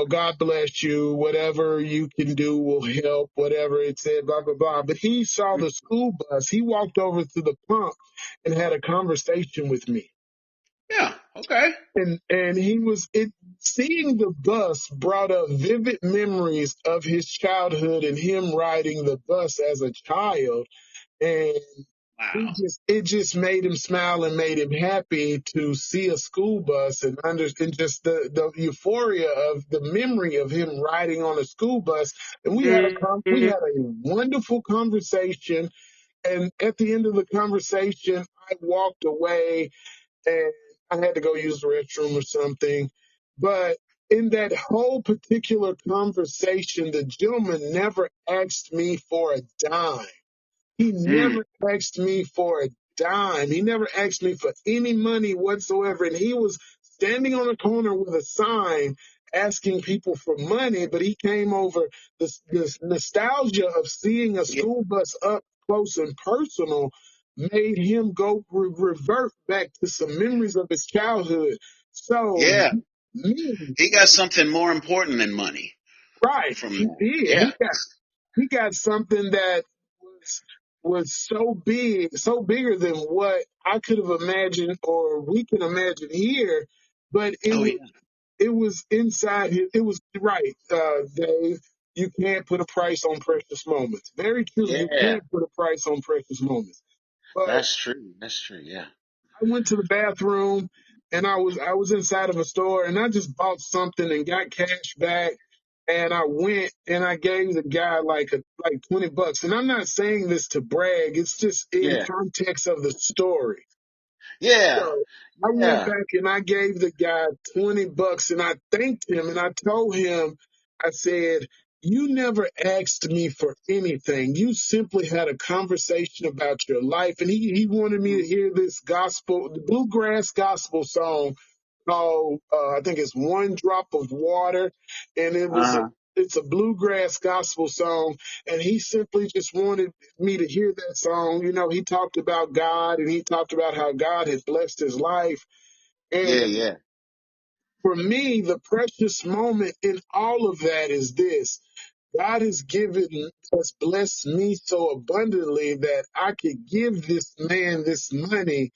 God bless you, whatever you can do will help, whatever it said, blah, blah, blah. But he saw the school bus. He walked over to the pump and had a conversation with me. Yeah. Okay. And he was it seeing the bus brought up vivid memories of his childhood and him riding the bus as a child. And Wow. it just made him smile and made him happy to see a school bus and just the euphoria of the memory of him riding on a school bus. And we Hmm. had a wonderful conversation. And at the end of the conversation, I walked away and I had to go use the restroom or something. But in that whole particular conversation, the gentleman never asked me for a dime. He Mm. never asked me for a dime. He never asked me for any money whatsoever. And he was standing on a corner with a sign asking people for money, but he came over this nostalgia of seeing a Yeah. school bus up close and personal made him go revert back to some memories of his childhood. So Yeah. me, He got something more important than money right, from he that. did. Yeah. He got something that was was so big, so bigger than what I could have imagined or we can imagine here. But Oh yeah. it was inside his. It was right, Dave. You can't put a price on precious moments. Very true. You Yeah. can't put a price on precious moments. But That's true. That's true. Yeah. I went to the bathroom and I was inside of a store and I just bought something and got cash back and I went and I gave the guy like $20. And I'm not saying this to brag, it's just in Yeah. context of the story. Yeah. So I went Yeah. back and I gave the guy $20 and I thanked him and I told him, I said, you never asked me for anything. You simply had a conversation about your life. And he wanted me to hear this gospel, the bluegrass gospel song called, I think it's One Drop of Water. And Uh-huh. it's a bluegrass gospel song. And he simply just wanted me to hear that song. He talked about God and he talked about how God had blessed his life. Yeah. And Yeah. for me, the precious moment in all of that is this. God has blessed me so abundantly that I could give this man this money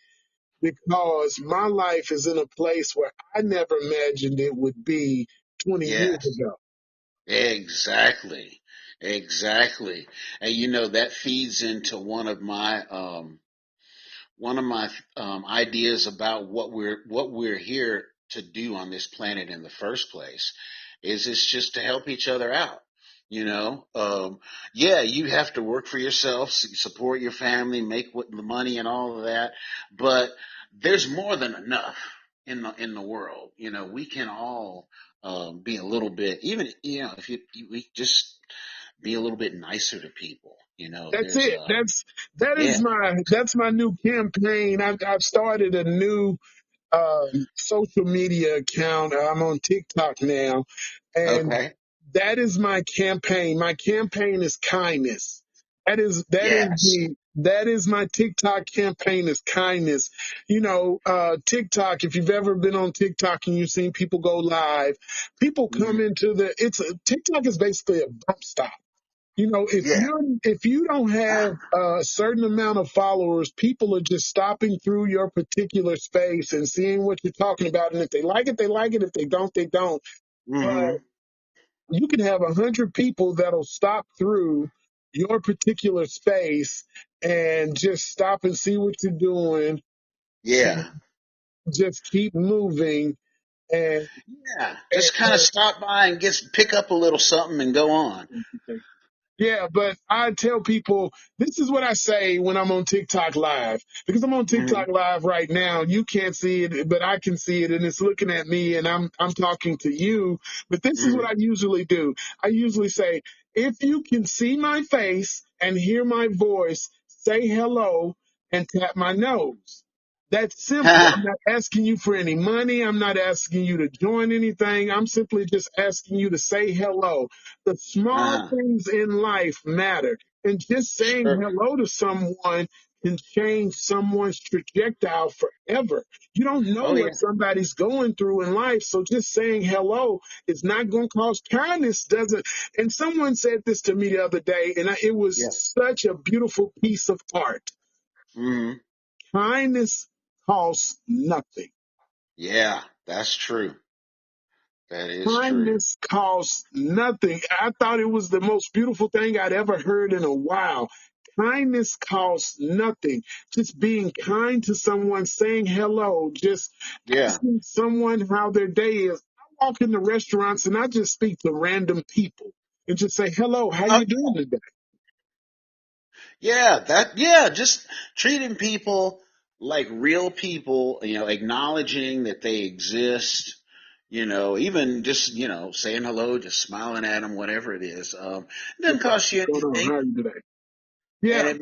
because my life is in a place where I never imagined it would be 20 years Yes. ago. Exactly. Exactly. And that feeds into one of my ideas about what we're here to do on this planet in the first place is it's just to help each other out. Yeah, you have to work for yourself, support your family, make the money and all of that, but there's more than enough in the world. We can all be a little bit, even if we just be a little bit nicer to people. That's There's it. yeah. That's my new campaign. I've started a new social media account. I'm on TikTok now, and Okay. that is my campaign. My campaign is kindness. Yes. That is my TikTok campaign is kindness. TikTok. If you've ever been on TikTok and you've seen people go live, people come Hmm. into TikTok is basically a bump stop. Yeah. If you don't have a certain amount of followers, people are just stopping through your particular space and seeing what you're talking about. And if they like it, they like it. If they don't, they don't. But Hmm. you can have 100 people that'll stop through your particular space and just stop and see what you're doing and Yeah. just keep moving. And, Yeah. Just kind of stop by and pick up a little something and go on. and Yeah, but I tell people this is what I say when I'm on TikTok live because I'm on Hmm. TikTok live right now. You can't see it, but I can see it, and it's looking at me, and I'm talking to you. But this is what Hmm. I usually do. I usually say, If you can see my face and hear my voice, say hello and tap my nose. That's simple. I'm not asking you for any money. I'm not asking you to join anything. I'm simply just asking you to say hello. The small Uh-huh. things in life matter. And just saying Sure. hello to someone can change someone's trajectory forever. You don't know Oh yeah. what somebody's going through in life. So just saying hello is not going to cause kindness, doesn't. And someone said this to me the other day, and it was Yeah. such a beautiful piece of art. Hmm. Kindness costs nothing. Yeah, that's true. That is true. Kindness costs nothing. I thought it was the most beautiful thing I'd ever heard in a while. Kindness costs nothing. Just being kind to someone, saying hello, just Yeah. asking someone how their day is. I walk into restaurants and I just speak to random people and just say, hello, how Oh, you doing today? yeah. Yeah. Just treating people like real people. Acknowledging that they exist. Even just saying hello, just smiling at them, whatever it is. It doesn't What's up? cost you What's going on? anything, How are you today? and Yeah, it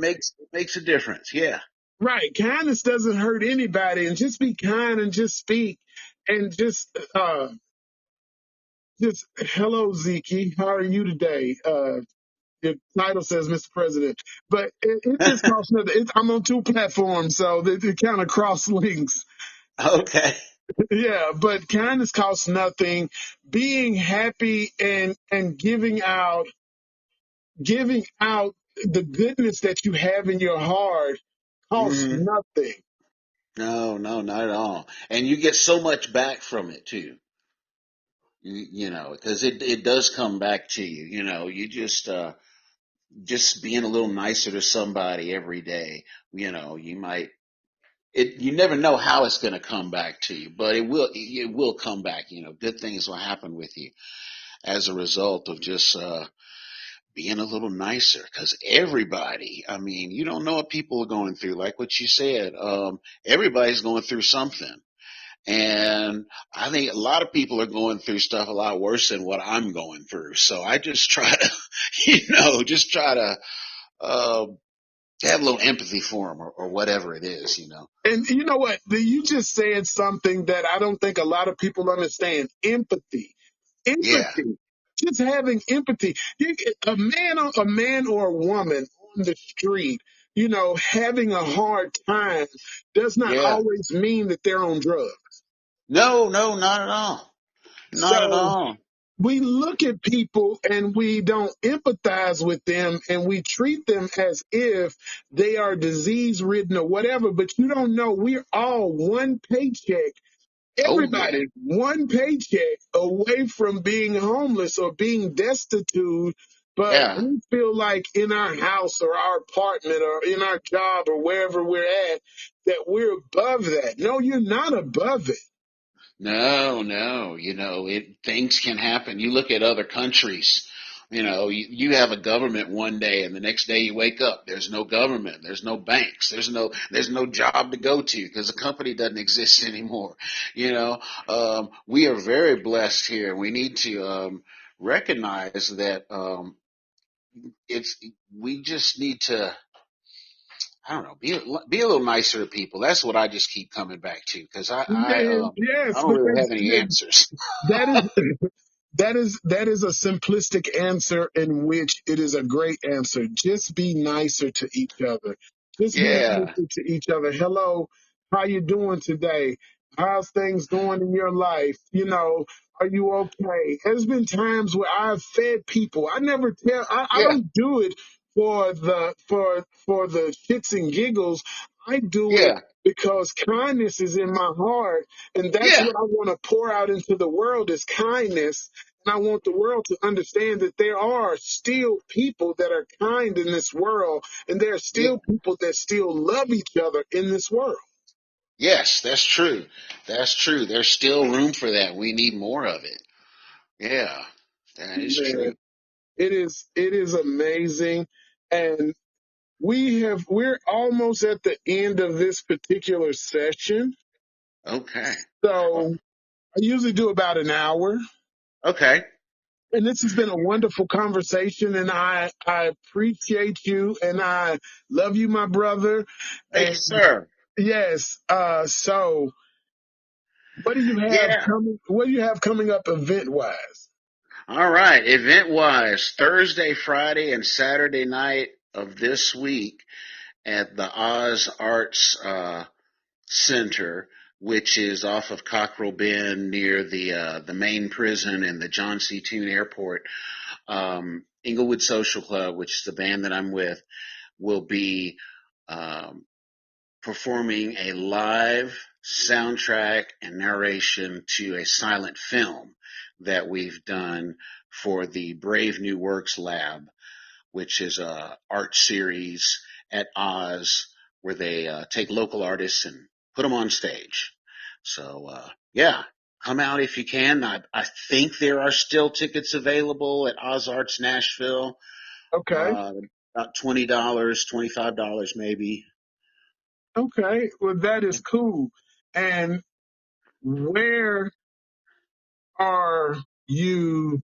makes a difference. Yeah. right. Kindness doesn't hurt anybody, and just be kind and just speak and just hello, Zeke. How are you today? Your title says Mr. President, but it just costs nothing. I'm on two platforms, so it kind of cross links. Okay. Yeah, but kindness costs nothing. Being happy and giving out the goodness that you have in your heart costs Hmm. nothing. No, no, not at all. And you get so much back from it too. Because it does come back to you. You just being a little nicer to somebody every day. You might you never know how it's going to come back to you, but it will come back. Good things will happen with you as a result of just being a little nicer. Because everybody, I mean, you don't know what people are going through. Like what you said, everybody's going through something. And I think a lot of people are going through stuff a lot worse than what I'm going through. So I just try to, just try to uh, have a little empathy for them, or whatever it is. And you know what? You just said something that I don't think a lot of people understand. Empathy. Yeah. Empathy. Just having empathy. A man or a woman on the street, having a hard time does not Yeah. always mean that they're on drugs. No, no, not at all. Not at So all. we look at people and we don't empathize with them and we treat them as if they are disease ridden or whatever, but you don't know we're all one paycheck. Oh yeah. Everybody one paycheck away from being homeless or being destitute, but Yeah. we feel like in our house or our apartment or in our job or wherever we're at that we're above that. No, you're not above it. No, no. Things can happen. You look at other countries. You have a government one day, and the next day you wake up. There's no government. There's no banks. There's no job to go to because the company doesn't exist anymore. We are very blessed here. We need to recognize that it's. We just need to. I don't know. Be a little nicer to people. That's what I just keep coming back to because I Yes, don't really have any answers. that is that is a simplistic answer in which it is a great answer. Just be nicer to each other. Just be Yeah. nicer to each other. Hello, how you doing today? How's things going in your life? Are you okay? There's been times where I've fed people. I never tell. I Yeah. don't do it for the shits and giggles. I do it Yeah. because kindness is in my heart, and that's Yeah. what I want to pour out into the world is kindness. And I want the world to understand that there are still people that are kind in this world, and there are Yeah. still people that still love each other in this world. Yes, that's true. That's true. There's still room for that. We need more of it. Yeah. That is Man, true. it is amazing. And we're almost at the end of this particular session. Okay. Well, So I usually do about an hour. okay. And this has been a wonderful conversation, and I appreciate you, and I love you, my brother. Thank you, And sir. yes, so what do you have Yeah. coming? What do you have coming up event wise? All right. Event wise, Thursday, Friday, and Saturday night of this week at the Oz Arts Center, which is off of Cockrell Bend near the main prison and the John C. Toone Airport. Inglewood Social Club, which is the band that I'm with, will be um, performing a live soundtrack and narration to a silent film that we've done for the Brave New Works Lab, which is a art series at Oz where they take local artists and put them on stage. So yeah, come out if you can. I think there are still tickets available at Oz Arts Nashville. Okay, Uh, about $20, $25 maybe. okay. Well, that is cool. And where are you?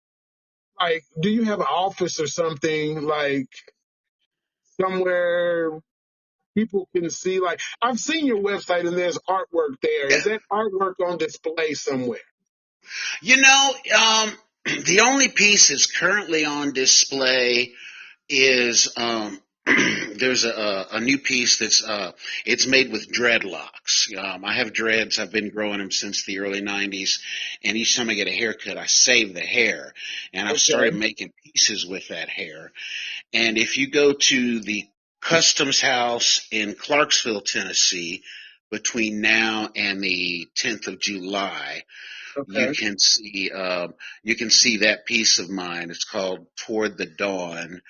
Like, do you have an office or something like somewhere people can see? Like, I've seen your website and there's artwork there. Is that artwork on display somewhere? You know, the only piece that's currently on display is there's a new piece that's it's made with dreadlocks. I have dreads. I've been growing them since the early '90s, and each time I get a haircut, I save the hair, and I've started Okay, making pieces with that hair. And if you go to the Customs House in Clarksville, Tennessee, between now and the 10th of July, okay, you can see that piece of mine. It's called Toward the Dawn,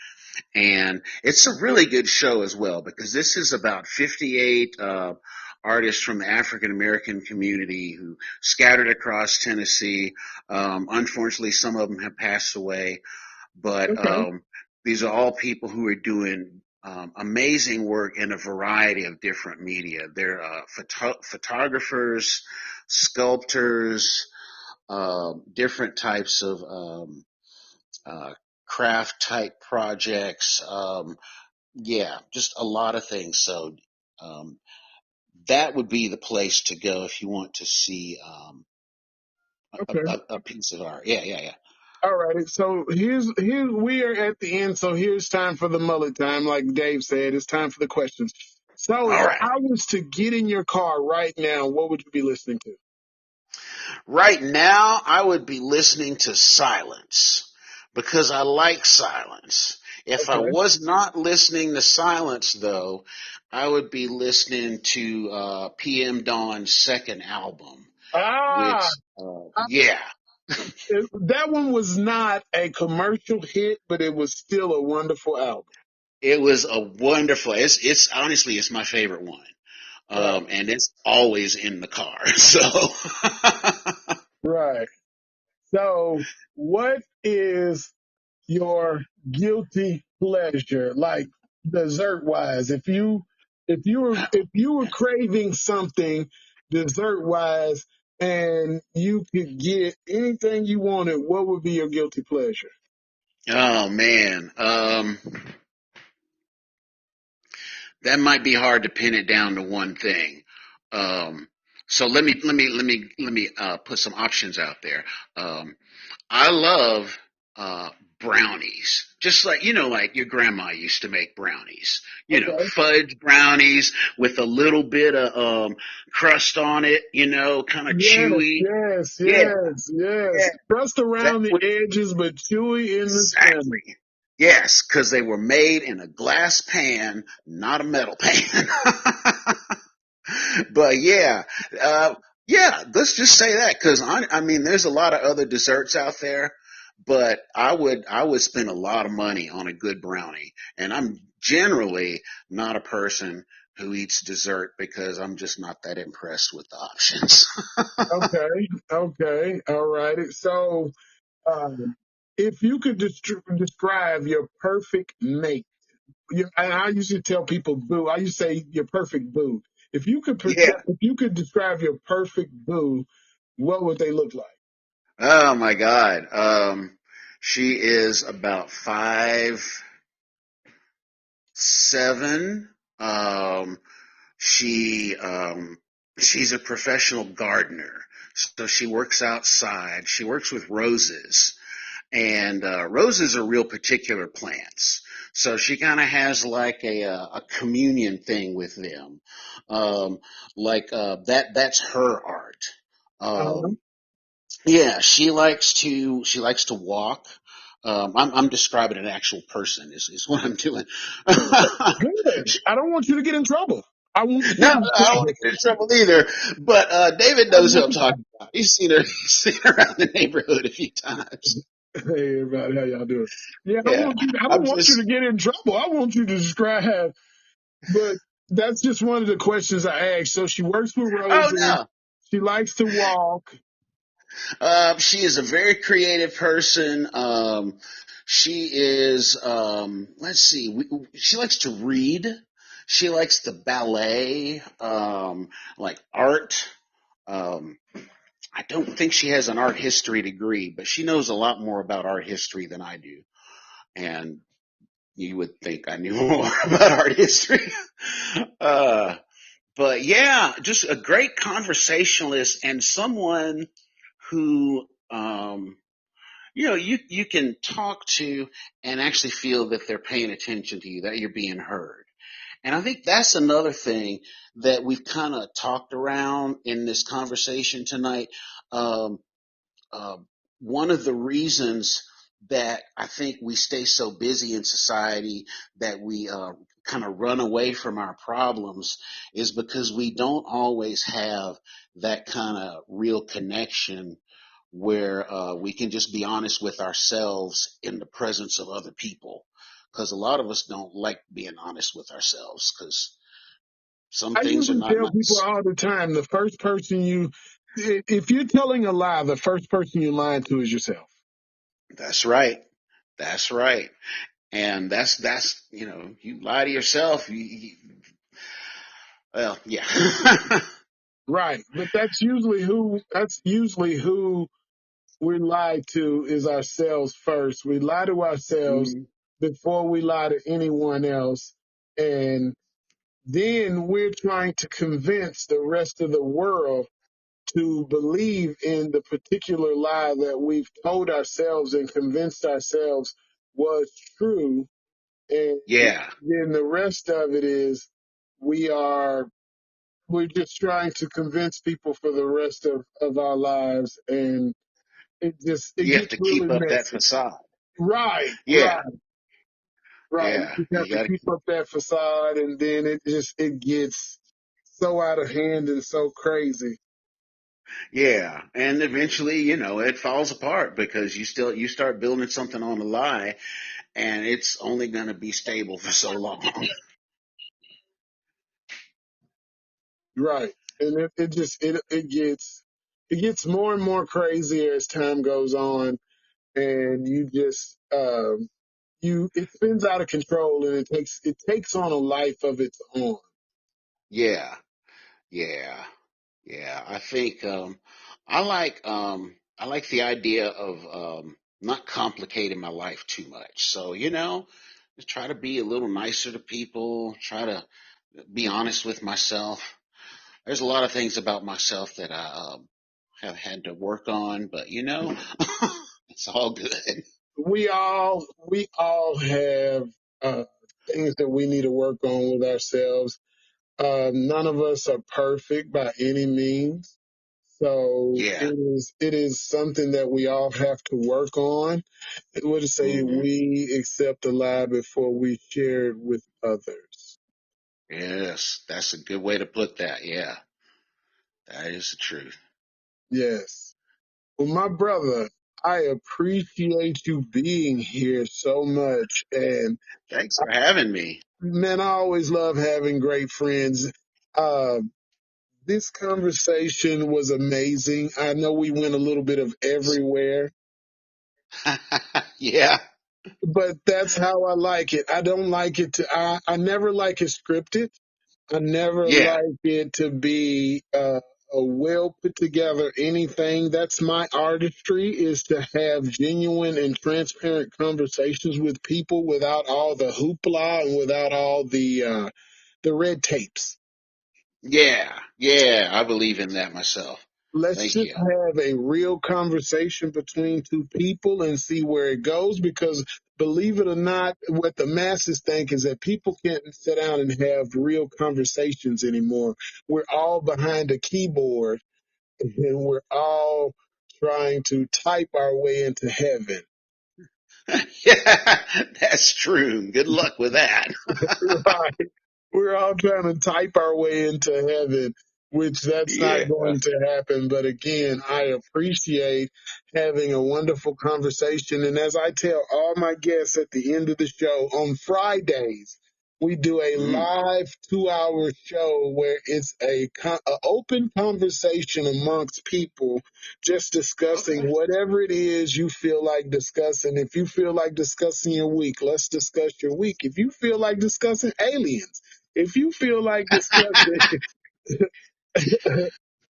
and it's a really good show as well because this is about 58 artists from the African American community who scattered across Tennessee. Unfortunately, some of them have passed away, but okay, these are all people who are doing amazing work in a variety of different media. They're photographers, sculptors, different types of uh, craft type projects. Yeah, just a lot of things. So um, that would be the place to go if you want to see okay. a piece of art. Yeah, yeah, yeah. All righty. So here we are at the end. So here's time for the mullet time. Like Dave said, it's time for the questions. So if All right. I was to get in your car right now, what would you be listening to? Right now, I would be listening to silence because I like silence. If I Okay. was not listening to silence, though, I would be listening to PM Dawn's second album, Ah, which, yeah, that one was not a commercial hit, but it was still a wonderful album. it was a wonderful. It's honestly, it's my favorite one, Right. and it's always in the car. So, Right. So what is your guilty pleasure, like dessert wise? If you were craving something dessert wise and you could get anything you wanted, what would be your guilty pleasure? oh man, that might be hard to pin it down to one thing. Um, so let me put some options out there. Um, I love brownies, just like like your grandma used to make brownies. Okay. Fudge brownies with a little bit of crust on it. Kind of Yes, chewy. yes, Yeah, yes, yes. yeah. Crust That around the would edges, but chewy in the center. exactly. Yes, because they were made in a glass pan, not a metal pan. But yeah, let's just say that because I mean, there's a lot of other desserts out there, but I would spend a lot of money on a good brownie, and I'm generally not a person who eats dessert because I'm just not that impressed with the options. Okay, okay, all righty. So, um, if you could describe your perfect mate, and I usually tell people boo. I used to say your perfect boo. Yeah. If you could describe your perfect boo, what would they look like? Oh my God. She is about 5'7". Um, she she's a professional gardener, so she works outside. She works with roses, and roses are real particular plants. So she kind of has like a communion thing with them, um, that's her art. Uh-huh. Um, yeah, she likes to walk. I'm describing an actual person is what I'm doing. Good. I don't want you to get in trouble. I want No, you I don't want to get in trouble either. But David knows who I'm talking about. He's seen her around the neighborhood a few times. Hey everybody, how y'all doing? Yeah, Yeah, I don't I'm want you to just. get in trouble. I want you to describe, but that's just one of the questions I asked. So she works with Oh roses. no, She likes to walk. she is a very creative person. She is. Let's see. She likes to read. She likes the ballet, like art. Um, I don't think she has an art history degree, but she knows a lot more about art history than I do. And you would think I knew more about art history. Uh, but yeah, just a great conversationalist and someone who, you can talk to and actually feel that they're paying attention to you, that you're being heard. And I think that's another thing that we've kind of talked around in this conversation tonight. Um, uh, One of the reasons that I think we stay so busy in society that we kind of run away from our problems is because we don't always have that kind of real connection where we can just be honest with ourselves in the presence of other people. Because a lot of us don't like being honest with ourselves because some I things are usually not tell people nice. all the time, if you're telling a lie, the first person you're lying to is yourself. That's right. That's right. And that's you lie to yourself. Well, yeah. Right. But that's usually who we lie to is ourselves first. We lie to ourselves Mm, before we lie to anyone else. And then we're trying to convince the rest of the world to believe in the particular lie that we've told ourselves and convinced ourselves was true. And yeah, then the rest of it is we are we're just trying to convince people for the rest of our lives, and it you have gets to really keep up that messy. facade. Right, Yeah, right. yeah, You have you to got to. keep up that facade, and then it gets so out of hand and so crazy. Yeah, and eventually, it falls apart because you start building something on a lie, and it's only going to be stable for so long. Right. And it gets more and more crazier as time goes on, and you just it spins out of control, and it takes on a life of its own. Yeah, yeah. Yeah, I think I like the idea of not complicating my life too much. So, just try to be a little nicer to people, try to be honest with myself. There's a lot of things about myself that I have had to work on, but it's all good. We all have uh, things that we need to work on with ourselves. None of us are perfect by any means, so Yeah. it is something that we all have to work on. It would say Hmm. we accept a lie before we share it with others. Yes, that's a good way to put that. Yeah, that is the truth. Yes. Well, my brother, I appreciate you being here so much, and Thanks for having me. man, I always love having great friends. Uh, this conversation was amazing. I know we went a little bit of everywhere, Yeah. but that's how I like it. I don't like it I never like it scripted. I never Yeah. like it to be a well put together anything. That's my artistry, is to have genuine and transparent conversations with people without all the hoopla and without all the red tapes. Yeah, yeah, I believe in that myself. Let's Thank just you. have a real conversation between two people and see where it goes. Because believe it or not, what the masses think is that people can't sit down and have real conversations anymore. We're all behind a keyboard and we're all trying to type our way into heaven. Yeah, that's true. Good luck with that. Right. We're all trying to type our way into heaven, which that's not Yeah. going to happen. But again, I appreciate having a wonderful conversation. And as I tell all my guests at the end of the show, on Fridays, we do a Mm, live 2 hour show where it's a open conversation amongst people, just discussing okay. whatever it is you feel like discussing. If you feel like discussing your week, let's discuss your week. If you feel like discussing aliens, if you feel like discussing the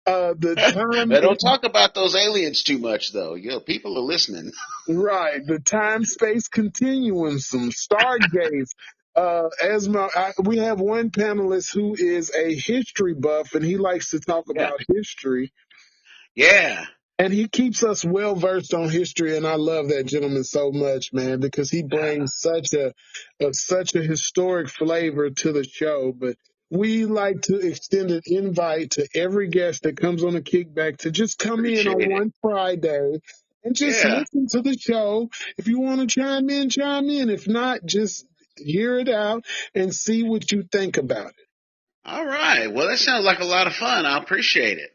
time, But don't talk about those aliens too much, though. You know, people are listening. right, the time space continuum, some stargates. We have one panelist who is a history buff, and he likes to talk Yeah. about history. Yeah. And he keeps us well versed on history, and I love that gentleman so much, man, because he brings such a historic flavor to the show. But we like to extend an invite to every guest that comes on the kickback to just come in on Appreciate it. one Friday and just Yeah. listen to the show. If you want to chime in, chime in. If not, just hear it out and see what you think about it. All right. Well, that sounds like a lot of fun. I appreciate it.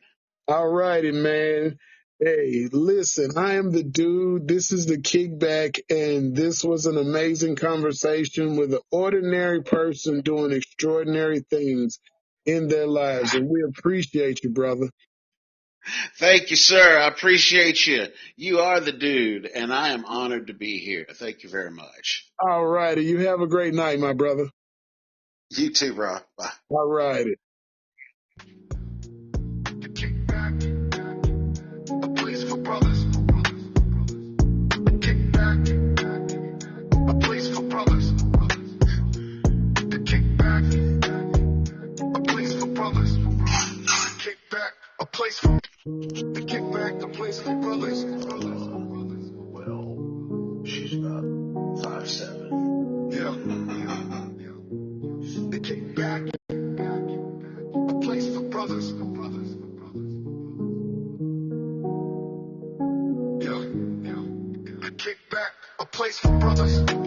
All righty, man. Hey, listen, I am the dude. This is the kickback, and this was an amazing conversation with an ordinary person doing extraordinary things in their lives, and we appreciate you, brother. Thank you, sir. I appreciate you. You are the dude, and I am honored to be here. Thank you very much. All righty, you have a great night, my brother. You too, bro. Bye. All righty. Kick back, a place for brothers. Kick back, a place for brothers. Kick back, a place for brothers. Kick back, a place for. Kick back, a place for brothers. Well, she's about 5'7". Yeah. The kick back, a place for brothers. Yeah. The kick back, a place for brothers.